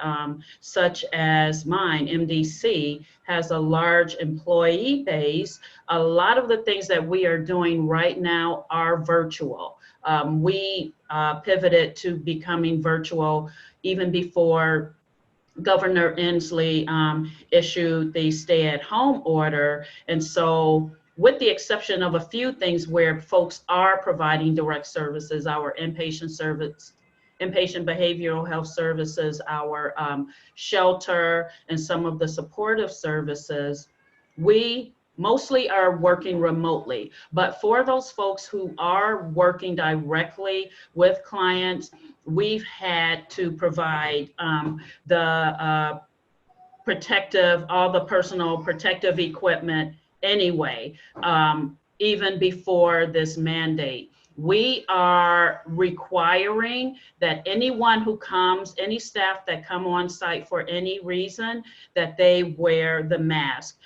such as mine, MDC, has a large employee base. A lot of the things that we are doing right now are virtual. We pivoted to becoming virtual even before Governor Inslee issued the stay-at-home order. And so, with the exception of a few things where folks are providing direct services, our inpatient behavioral health services, our shelter, and some of the supportive services, we mostly are working remotely. But for those folks who are working directly with clients, we've had to provide all the personal protective equipment anyway, even before this mandate. We are requiring that anyone who comes, any staff that come on site for any reason, that they wear the mask.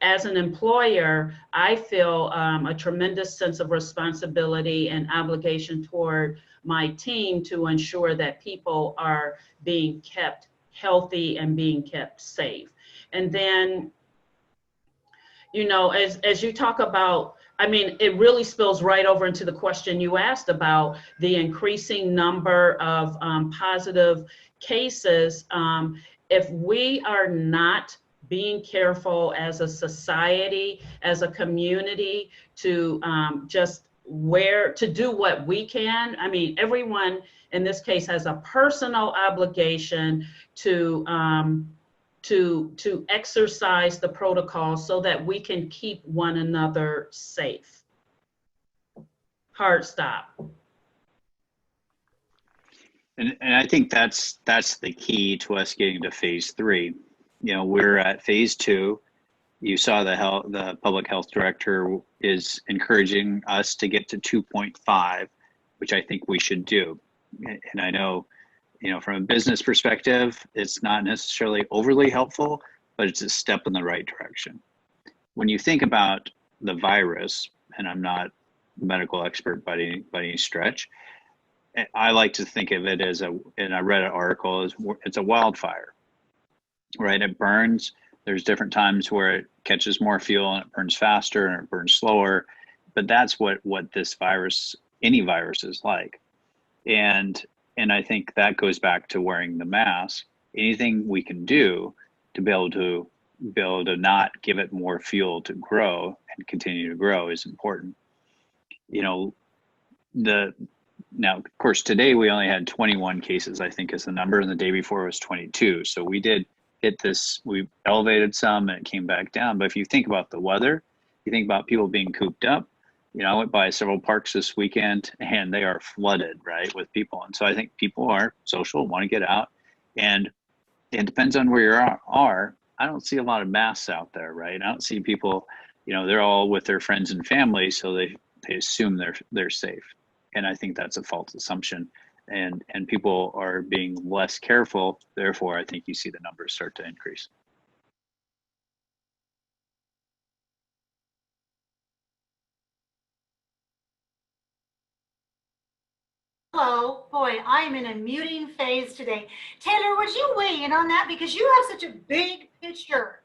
As an employer, I feel a tremendous sense of responsibility and obligation toward my team to ensure that people are being kept healthy and being kept safe. And then, you know, as you talk about, I mean, it really spills right over into the question you asked about the increasing number of positive cases. If we are not being careful as a society, as a community, to to do what we can. I mean, everyone in this case has a personal obligation to exercise the protocol so that we can keep one another safe. Hard stop. And I think that's the key to us getting to phase 3. You know, we're at phase 2. You saw the public health director is encouraging us to get to 2.5, which I think we should do. And I know, you know, from a business perspective, it's not necessarily overly helpful, but it's a step in the right direction. When you think about the virus, and I'm not a medical expert by any stretch, I like to think of it as and I read an article, it's a wildfire, right? It burns. There's different times where it catches more fuel and it burns faster and it burns slower, but that's what this virus, any virus, is like. And I think that goes back to wearing the mask. Anything we can do to be able to not give it more fuel to grow and continue to grow is important. You know, Now, of course, today we only had 21 cases, I think is the number, and the day before was 22. So we did hit this, we elevated some and it came back down. But if you think about the weather, you think about people being cooped up, I went by several parks this weekend and they are flooded, right, with people. And so I think people are social, want to get out. And it depends on where you are. I don't see a lot of masks out there, right? I don't see people, they're all with their friends and family, so they assume they're safe. And I think that's a false assumption. And people are being less careful. Therefore, I think you see the numbers start to increase. Hello, boy, I'm in a muting phase today. Taylor, would you weigh in on that? Because you have such a big picture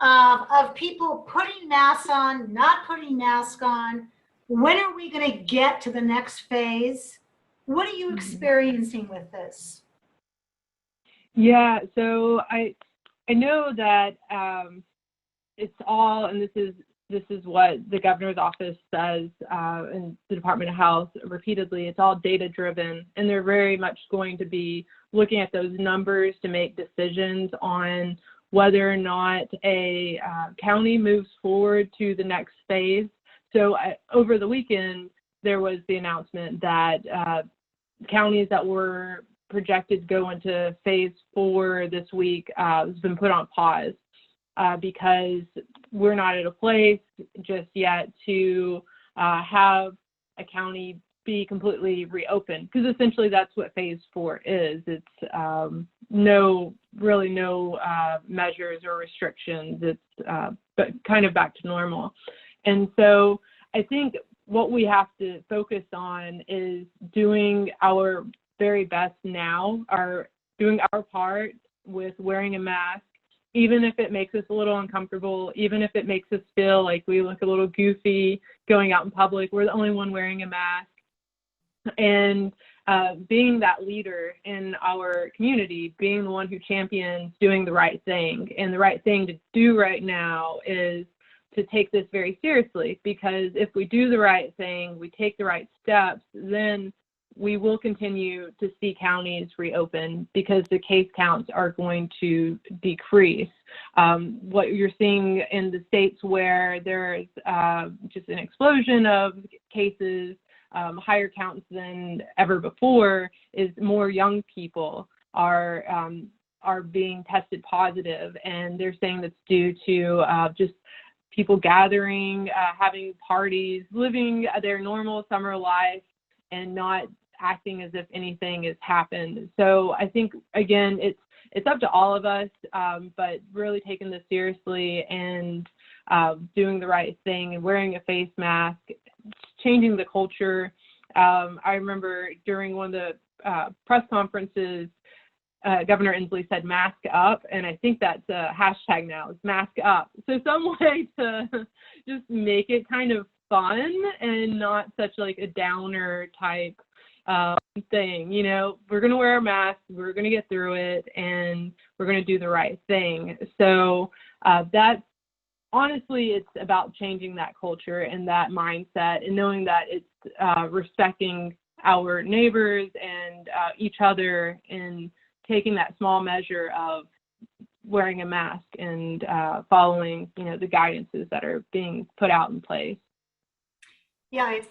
of people putting masks on, not putting masks on. When are we going to get to the next phase? What are you experiencing with this? Yeah, so I know that it's all, and this is what the governor's office says, and the Department of Health repeatedly, it's all data driven, and they're very much going to be looking at those numbers to make decisions on whether or not a county moves forward to the next phase. So over the weekend, there was the announcement that counties that were projected to go into phase 4 this week has been put on pause because we're not at a place just yet to have a county be completely reopened, because essentially that's what phase 4 is. It's no measures or restrictions. It's but kind of back to normal. And so I think what we have to focus on is doing our very best now, doing our part with wearing a mask, even if it makes us a little uncomfortable, even if it makes us feel like we look a little goofy going out in public. We're the only one wearing a mask. And being that leader in our community, being the one who champions doing the right thing. And the right thing to do right now is to take this very seriously, because if we do the right thing, we take the right steps, then we will continue to see counties reopen because the case counts are going to decrease. What you're seeing in the states where there's just an explosion of cases, higher counts than ever before, is more young people are being tested positive, and they're saying that's due to just people gathering, having parties, living their normal summer life, and not acting as if anything has happened. So I think, again, it's up to all of us, but really taking this seriously and doing the right thing and wearing a face mask, changing the culture. I remember during one of the press conferences, Governor Inslee said mask up, and I think that's a hashtag now, is mask up. So some way to just make it kind of fun and not such like a downer type thing. We're going to wear a mask, we're going to get through it, and we're going to do the right thing. So that's, honestly, it's about changing that culture and that mindset, and knowing that it's respecting our neighbors and each other, and taking that small measure of wearing a mask and following, the guidances that are being put out in place. Yeah, it's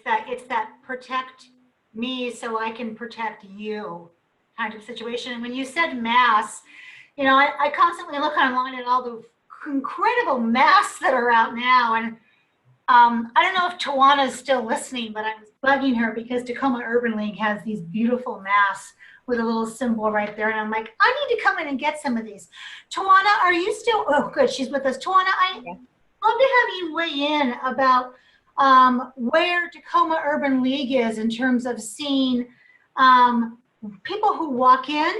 that protect me so I can protect you kind of situation. And when you said masks, I constantly look online at all the incredible masks that are out now. And I don't know if Tawana's still listening, but I was bugging her because Tacoma Urban League has these beautiful masks with a little symbol right there. And I'm like, I need to come in and get some of these. Tawana, are you still, oh good, she's with us. Tawana, I'd love to have you weigh in about where Tacoma Urban League is in terms of seeing people who walk in,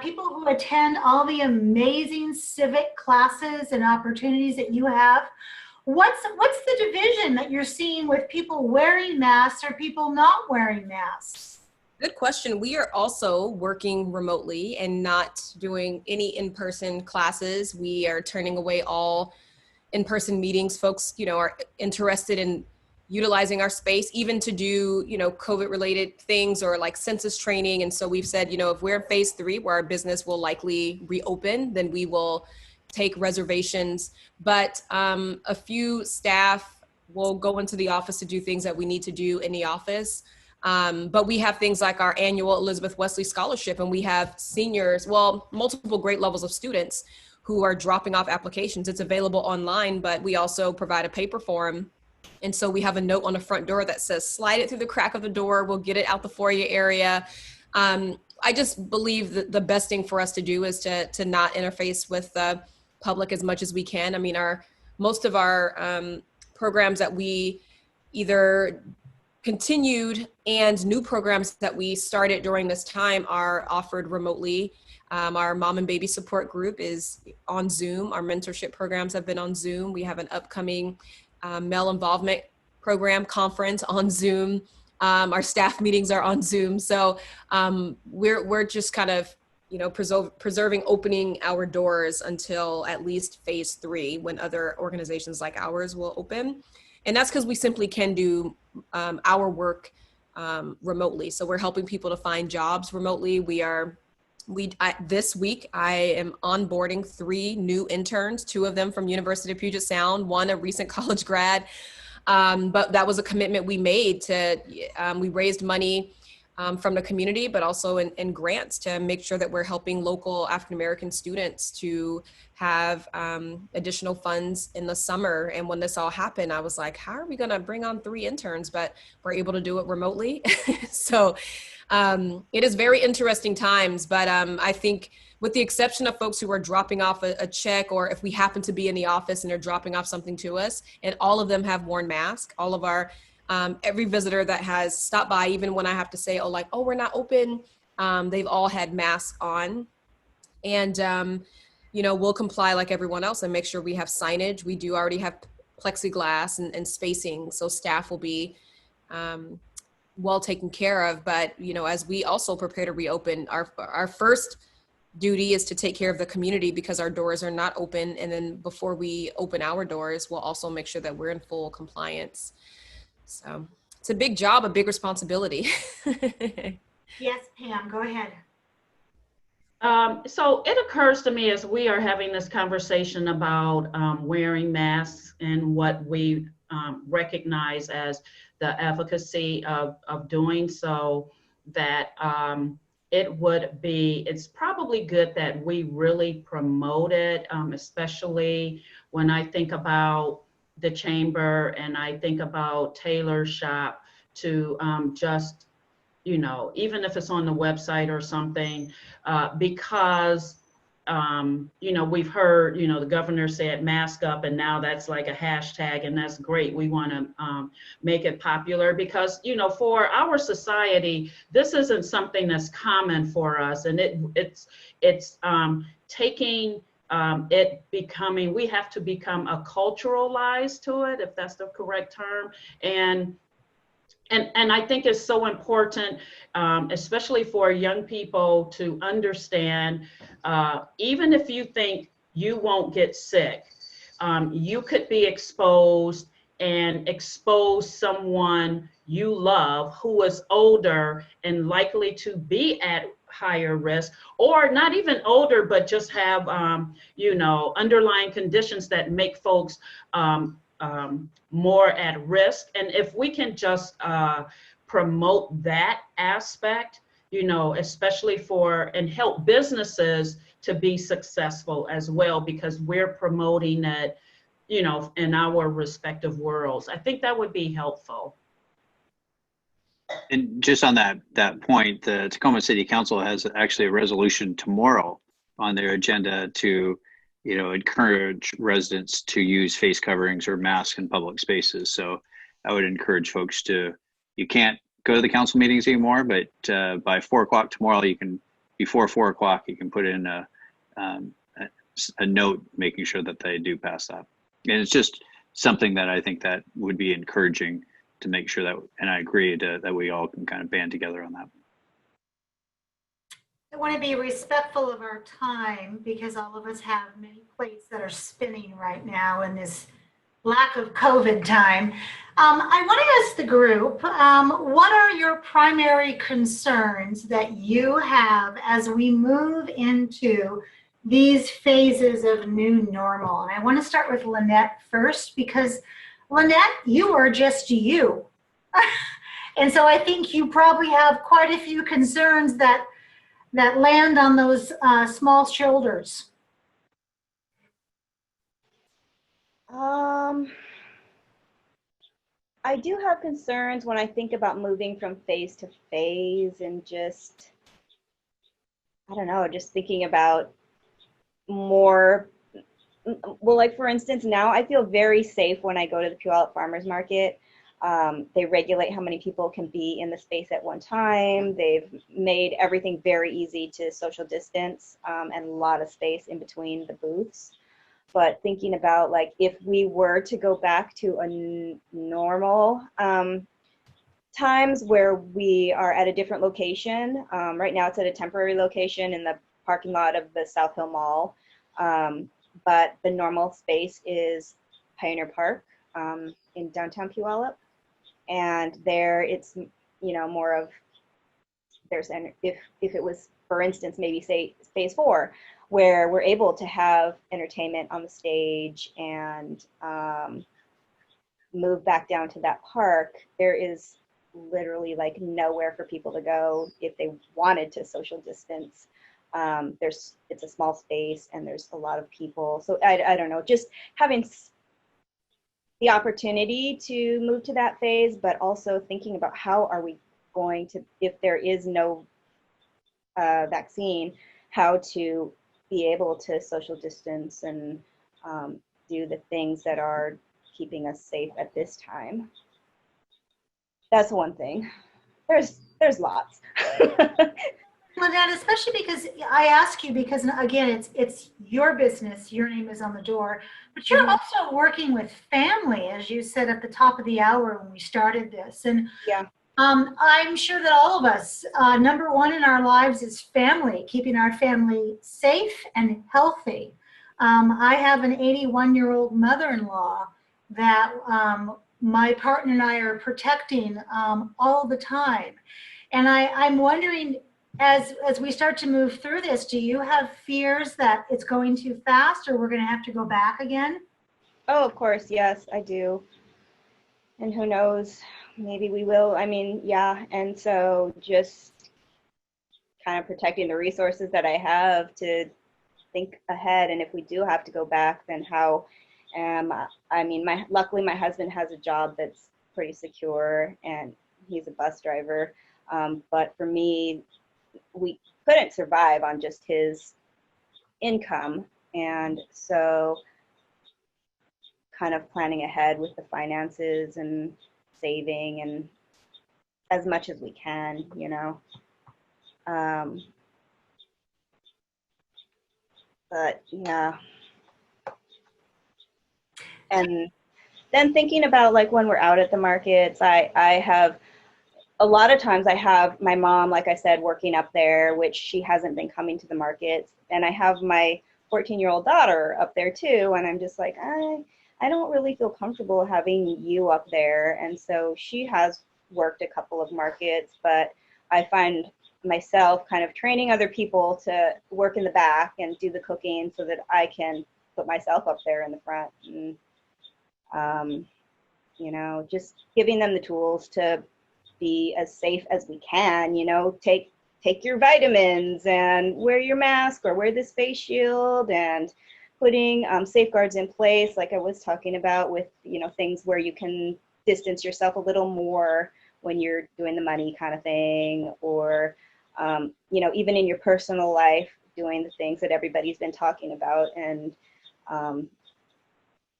people who attend all the amazing civic classes and opportunities that you have. What's the division that you're seeing with people wearing masks or people not wearing masks? Good question. We are also working remotely and not doing any in-person classes. We are turning away all in-person meetings. Folks, are interested in utilizing our space even to do, COVID related things or like census training. And so we've said, if we're in phase 3 where our business will likely reopen, then we will take reservations. But a few staff will go into the office to do things that we need to do in the office. But we have things like our annual Elizabeth Wesley Scholarship, and we have seniors, multiple grade levels of students who are dropping off applications. It's available online, but we also provide a paper form. And so we have a note on the front door that says, slide it through the crack of the door. We'll get it out the foyer area. I just believe that the best thing for us to do is to not interface with the public as much as we can. I mean, most of our programs that we either continued and new programs that we started during this time are offered remotely. Our mom and baby support group is on Zoom. Our mentorship programs have been on Zoom. We have an upcoming male involvement program conference on Zoom. Our staff meetings are on Zoom. So we're just kind of, preserving opening our doors until at least phase 3 when other organizations like ours will open. And that's because we simply can do our work remotely. So we're helping people to find jobs remotely. This week, I am onboarding 3 new interns, 2 of them from University of Puget Sound, 1 a recent college grad. But that was a commitment we made we raised money from the community, but also in grants to make sure that we're helping local African-American students to have additional funds in the summer. And when this all happened, I was like, how are we going to bring on 3 interns? But we're able to do it remotely. So it is very interesting times, but I think with the exception of folks who are dropping off a check, or if we happen to be in the office and they're dropping off something to us, and all of them have worn masks, all of our every visitor that has stopped by, even when I have to say, we're not open, they've all had masks on. And, we'll comply like everyone else and make sure we have signage. We do already have plexiglass and spacing, so staff will be well taken care of. But, as we also prepare to reopen, our first duty is to take care of the community because our doors are not open. And then before we open our doors, we'll also make sure that we're in full compliance. So it's a big job, a big responsibility. Yes, Pam, go ahead. So it occurs to me as we are having this conversation about wearing masks and what we recognize as the efficacy of doing so, that it's probably good that we really promote it, especially when I think about the chamber and I think about Taylor Shop, to just, even if it's on the website or something, because, we've heard, the governor said mask up, and now that's like a hashtag, and that's great. We want to make it popular because, for our society, this isn't something that's common for us, and it's taking we have to become acculturalized to it, if that's the correct term. And I think it's so important, especially for young people, to understand, even if you think you won't get sick, you could be exposed and expose someone you love who is older and likely to be at higher risk, or not even older, but just have, underlying conditions that make folks more at risk. And if we can just promote that aspect, especially and help businesses to be successful as well, because we're promoting it, in our respective worlds, I think that would be helpful. And just on that point, the Tacoma City Council has actually a resolution tomorrow on their agenda to, encourage residents to use face coverings or masks in public spaces. So I would encourage folks you can't go to the council meetings anymore, but by 4 o'clock tomorrow, before 4 o'clock, you can put in a note making sure that they do pass that. And it's just something that I think that would be encouraging to make sure that, and I agree that we all can kind of band together on that. I want to be respectful of our time because all of us have many plates that are spinning right now in this lack of COVID time. I want to ask the group, what are your primary concerns that you have as we move into these phases of new normal? And I want to start with Lynette first because Lynette, you are just you. And so I think you probably have quite a few concerns that land on those small shoulders. I do have concerns when I think about moving from phase to phase and just, I don't know, just thinking about more. Well, like for instance, now I feel very safe when I go to the Puyallup Farmers Market. They regulate how many people can be in the space at one time. They've made everything very easy to social distance and a lot of space in between the booths. But thinking about like if we were to go back to a normal times where we are at a different location. Right now it's at a temporary location in the parking lot of the South Hill Mall. But the normal space is Pioneer Park in downtown Puyallup. And there it's, you know, more of, there's, and if it was, for instance, maybe say phase 4, where we're able to have entertainment on the stage and move back down to that park, there is literally like nowhere for people to go if they wanted to social distance. It's a small space and there's a lot of people. So I don't know, just having the opportunity to move to that phase, but also thinking about how are we going to, if there is no vaccine, how to be able to social distance and do the things that are keeping us safe at this time. That's one thing. There's lots. Lynette, especially because I ask you because again, it's your business, your name is on the door, but you're also working with family, as you said at the top of the hour when we started this. And yeah. I'm sure that all of us, number one in our lives is family, keeping our family safe and healthy. I have an 81-year-old mother-in-law that my partner and I are protecting all the time. And I'm wondering, as we start to move through this, do you have fears that it's going too fast or we're going to have to go back again? Oh, of course, yes, I do. And who knows, maybe we will. I mean, yeah. And so just kind of protecting the resources that I have to think ahead. And if we do have to go back, then how? I mean, luckily my husband has a job that's pretty secure and he's a bus driver. But for me, we couldn't survive on just his income. And so kind of planning ahead with the finances and saving and as much as we can, you know. But yeah. And then thinking about like when we're out at the markets, I have a lot of times I have my mom, like I said, working up there, which she hasn't been coming to the markets. And I have my 14-year-old daughter up there too. And I'm just like, I don't really feel comfortable having you up there. And so she has worked a couple of markets, but I find myself kind of training other people to work in the back and do the cooking so that I can put myself up there in the front. And, you know, just giving them the tools to be as safe as we can, you know, take your vitamins and wear your mask or wear this face shield and putting safeguards in place, like I was talking about with, you know, things where you can distance yourself a little more when you're doing the money kind of thing, or, you know, even in your personal life, doing the things that everybody's been talking about. And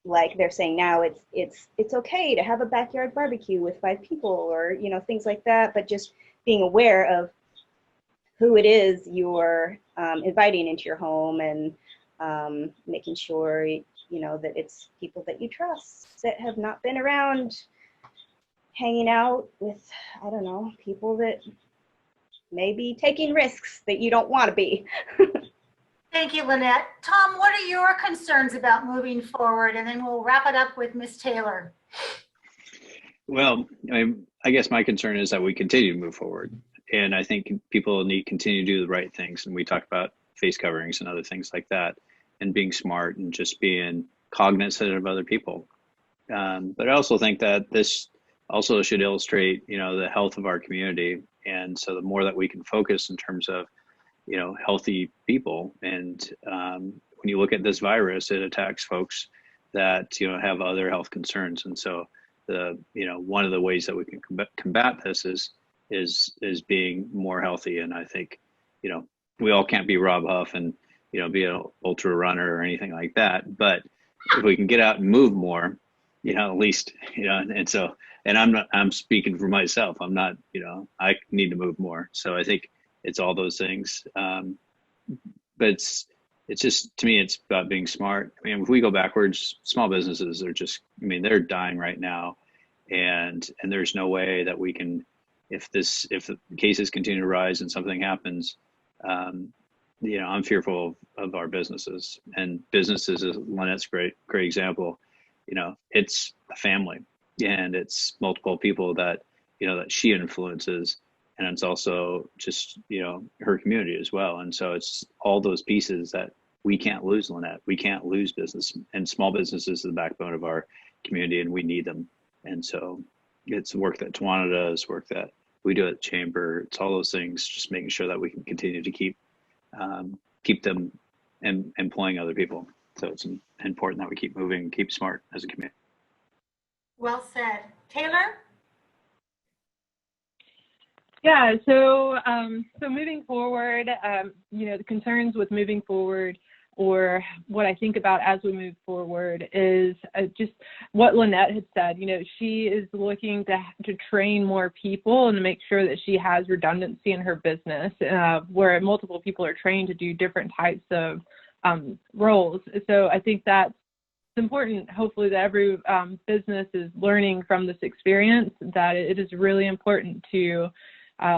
like they're saying now, it's okay to have a backyard barbecue with 5 people or, you know, things like that, but just being aware of who it is you're inviting into your home and making sure, you know, that it's people that you trust that have not been around hanging out with, I don't know, people that may be taking risks that you don't want to be. Thank you, Lynette. Tom, what are your concerns about moving forward? And then we'll wrap it up with Ms. Taylor. Well, I guess my concern is that we continue to move forward. And I think people need to continue to do the right things. And we talked about face coverings and other things like that, and being smart and just being cognizant of other people. But I also think that this also should illustrate, the health of our community. And so the more that we can focus in terms of, healthy people. And when you look at this virus, it attacks folks that, have other health concerns. And so one of the ways that we can combat this is being more healthy. And I think, we all can't be Rob Huff and, be an ultra runner or anything like that. But if we can get out and move more, at least, and I'm speaking for myself. I'm not, I need to move more. So I think it's all those things. But it's just, to me, it's about being smart. If we go backwards, small businesses are just, they're dying right now. And there's no way that we can, if the cases continue to rise and something happens, I'm fearful of our businesses. And businesses, is Lynette's great example. It's a family, and it's multiple people that, that she influences. And it's also just, her community as well. And so it's all those pieces that we can't lose, Lynette. We can't lose business, and small businesses are the backbone of our community, and we need them. And so it's work that Tawana does, work that we do at Chamber. It's all those things, just making sure that we can continue to keep them employing other people. So it's important that we keep moving, keep smart as a community. Well said. Taylor? Yeah, so moving forward, the concerns with moving forward, or what I think about as we move forward, is just what Lynette had said. She is looking to train more people and to make sure that she has redundancy in her business, where multiple people are trained to do different types of roles. So I think that's important, hopefully, that every business is learning from this experience, that it is really important to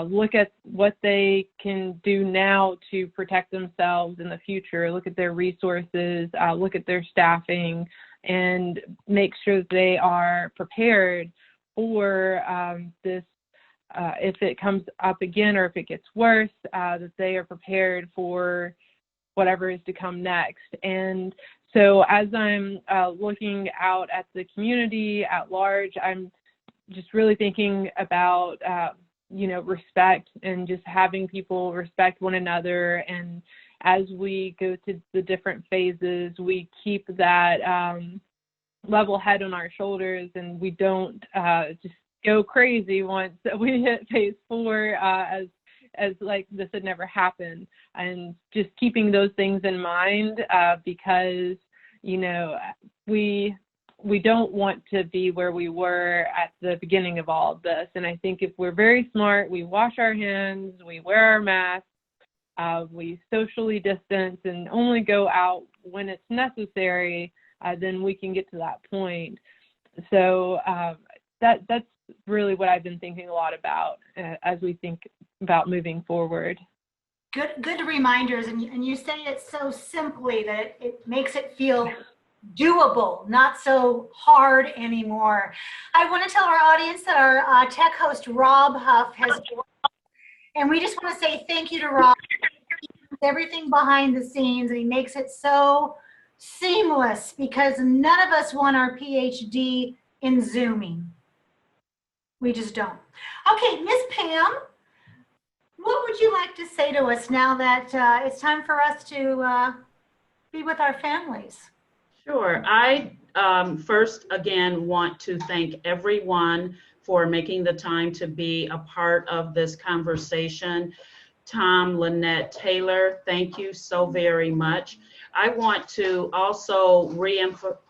look at what they can do now to protect themselves in the future, look at their resources, look at their staffing, and make sure that they are prepared for this, if it comes up again or if it gets worse, that they are prepared for whatever is to come next. And so as I'm looking out at the community at large, I'm just really thinking about respect, and just having people respect one another. And as we go to the different phases, we keep that level head on our shoulders, and we don't just go crazy once we hit phase 4, as like this had never happened. And just keeping those things in mind, because we don't want to be where we were at the beginning of all of this. And I think if we're very smart, we wash our hands, we wear our masks, we socially distance, and only go out when it's necessary, then we can get to that point. So that's really what I've been thinking a lot about as we think about moving forward. Good reminders, and you say it so simply that it makes it feel doable, not so hard anymore. I want to tell our audience that our tech host Rob Huff has joined, and we just want to say thank you to Rob. He does everything behind the scenes, and he makes it so seamless, because none of us want our PhD in Zooming. We just don't. Okay, Miss Pam, what would you like to say to us now that it's time for us to be with our families? Sure. I first, again, want to thank everyone for making the time to be a part of this conversation. Tom, Lynette, Taylor, thank you so very much. I want to also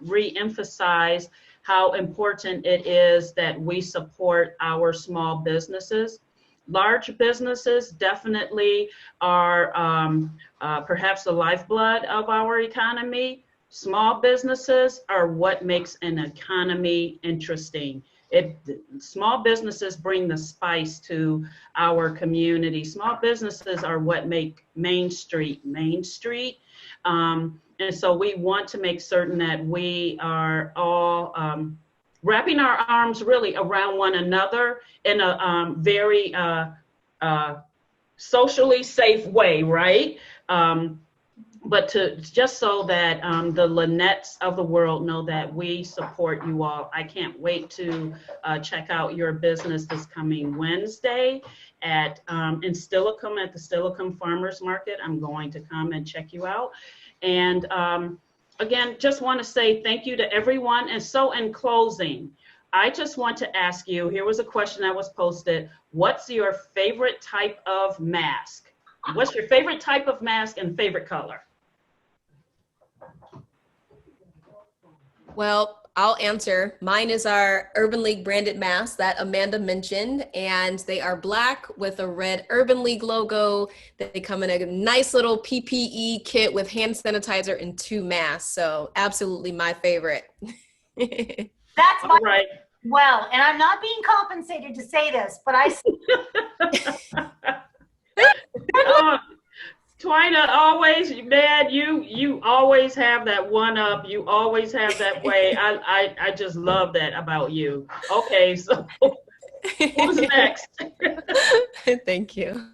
re-emphasize how important it is that we support our small businesses. Large businesses definitely are perhaps the lifeblood of our economy. Small businesses are what makes an economy interesting. Small businesses bring the spice to our community. Small businesses are what make Main Street Main Street. And so we want to make certain that we are all wrapping our arms really around one another in a very socially safe way, right? But to just so that the Lynettes of the world know that we support you all. I can't wait to check out your business this coming Wednesday at in Steilacoom at the Steilacoom Farmers Market. I'm going to come and check you out. And again, just want to say thank you to everyone. And so in closing, I just want to ask you, here was a question that was posted. What's your favorite type of mask? What's your favorite type of mask and favorite color? Well, I'll answer. Mine is our Urban League branded mask that Amanda mentioned, and they are black with a red Urban League logo. They come in a nice little PPE kit with hand sanitizer and 2 masks. So absolutely my favorite. That's my Right. Well, and I'm not being compensated to say this, but I Twina, always, man, you always have that one up. You always have that way. I just love that about you. Okay, so who's next? Thank you.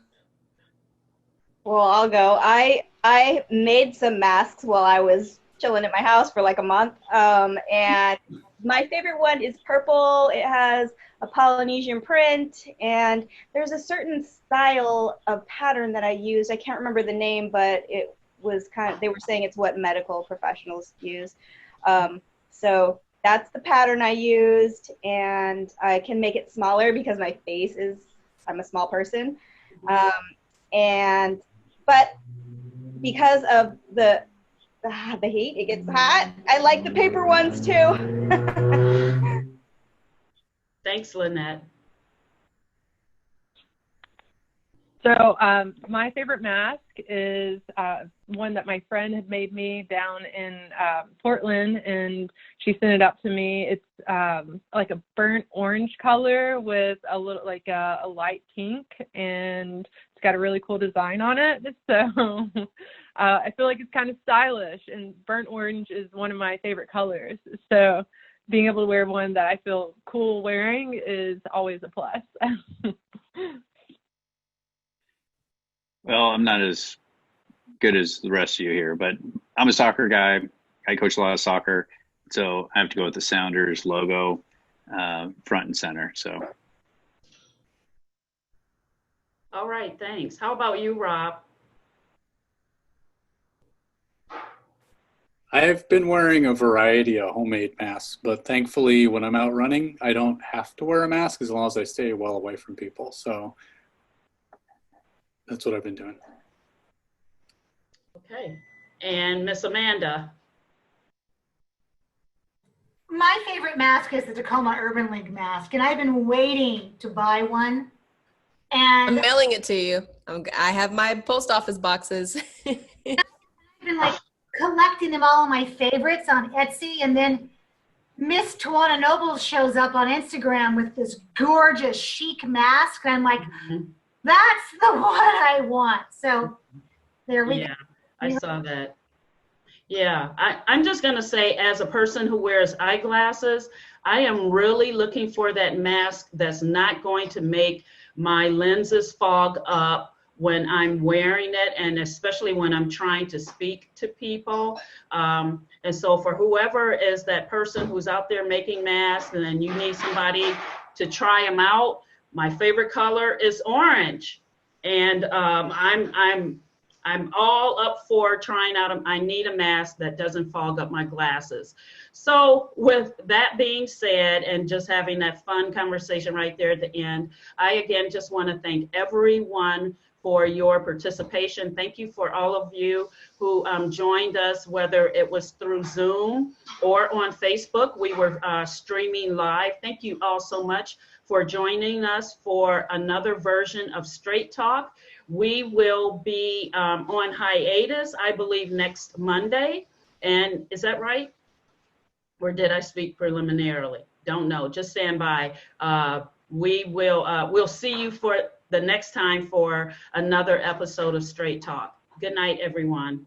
Well, I'll go. I made some masks while I was chilling at my house for like a month. And my favorite one is purple. It has a Polynesian print, and there's a certain style of pattern that I used. I can't remember the name, but it was they were saying it's what medical professionals use. So that's the pattern I used, and I can make it smaller because my face I'm a small person. But because of the heat, it gets hot. I like the paper ones too. Thanks, Lynette. So my favorite mask is one that my friend had made me down in Portland, and she sent it out to me. It's like a burnt orange color with a little like a light pink, and it's got a really cool design on it. So I feel like it's kind of stylish, and burnt orange is one of my favorite colors. So being able to wear one that I feel cool wearing is always a plus. Well, I'm not as good as the rest of you here, but I'm a soccer guy. I coach a lot of soccer, so I have to go with the Sounders logo front and center. So. All right, thanks. How about you, Rob? I've been wearing a variety of homemade masks, but thankfully when I'm out running, I don't have to wear a mask as long as I stay well away from people. So that's what I've been doing. Okay. And Miss Amanda? My favorite mask is the Tacoma Urban League mask, and I've been waiting to buy one. I'm And mailing it to you. I have my post office boxes. I've been like collecting them all of my favorites on Etsy, and then Miss Tawana Nobles shows up on Instagram with this gorgeous chic mask, and I'm like, that's the one I want. So there we go. Yeah, I saw that. Yeah, I'm just going to say, as a person who wears eyeglasses, I am really looking for that mask that's not going to make my lenses fog up when I'm wearing it, and especially when I'm trying to speak to people. And so for whoever is that person who's out there making masks and then you need somebody to try them out, my favorite color is orange. And I'm all up for trying out. I need a mask that doesn't fog up my glasses. So with that being said, and just having that fun conversation right there at the end, I again just want to thank everyone for your participation. Thank you for all of you who joined us, whether it was through Zoom or on Facebook. We were streaming live. Thank you all so much for joining us for another version of Straight Talk. We will be on hiatus, I believe, next Monday. And is that right? Or did I speak preliminarily? Don't know. Just stand by. We'll see you for the next time for another episode of Straight Talk. Good night, everyone.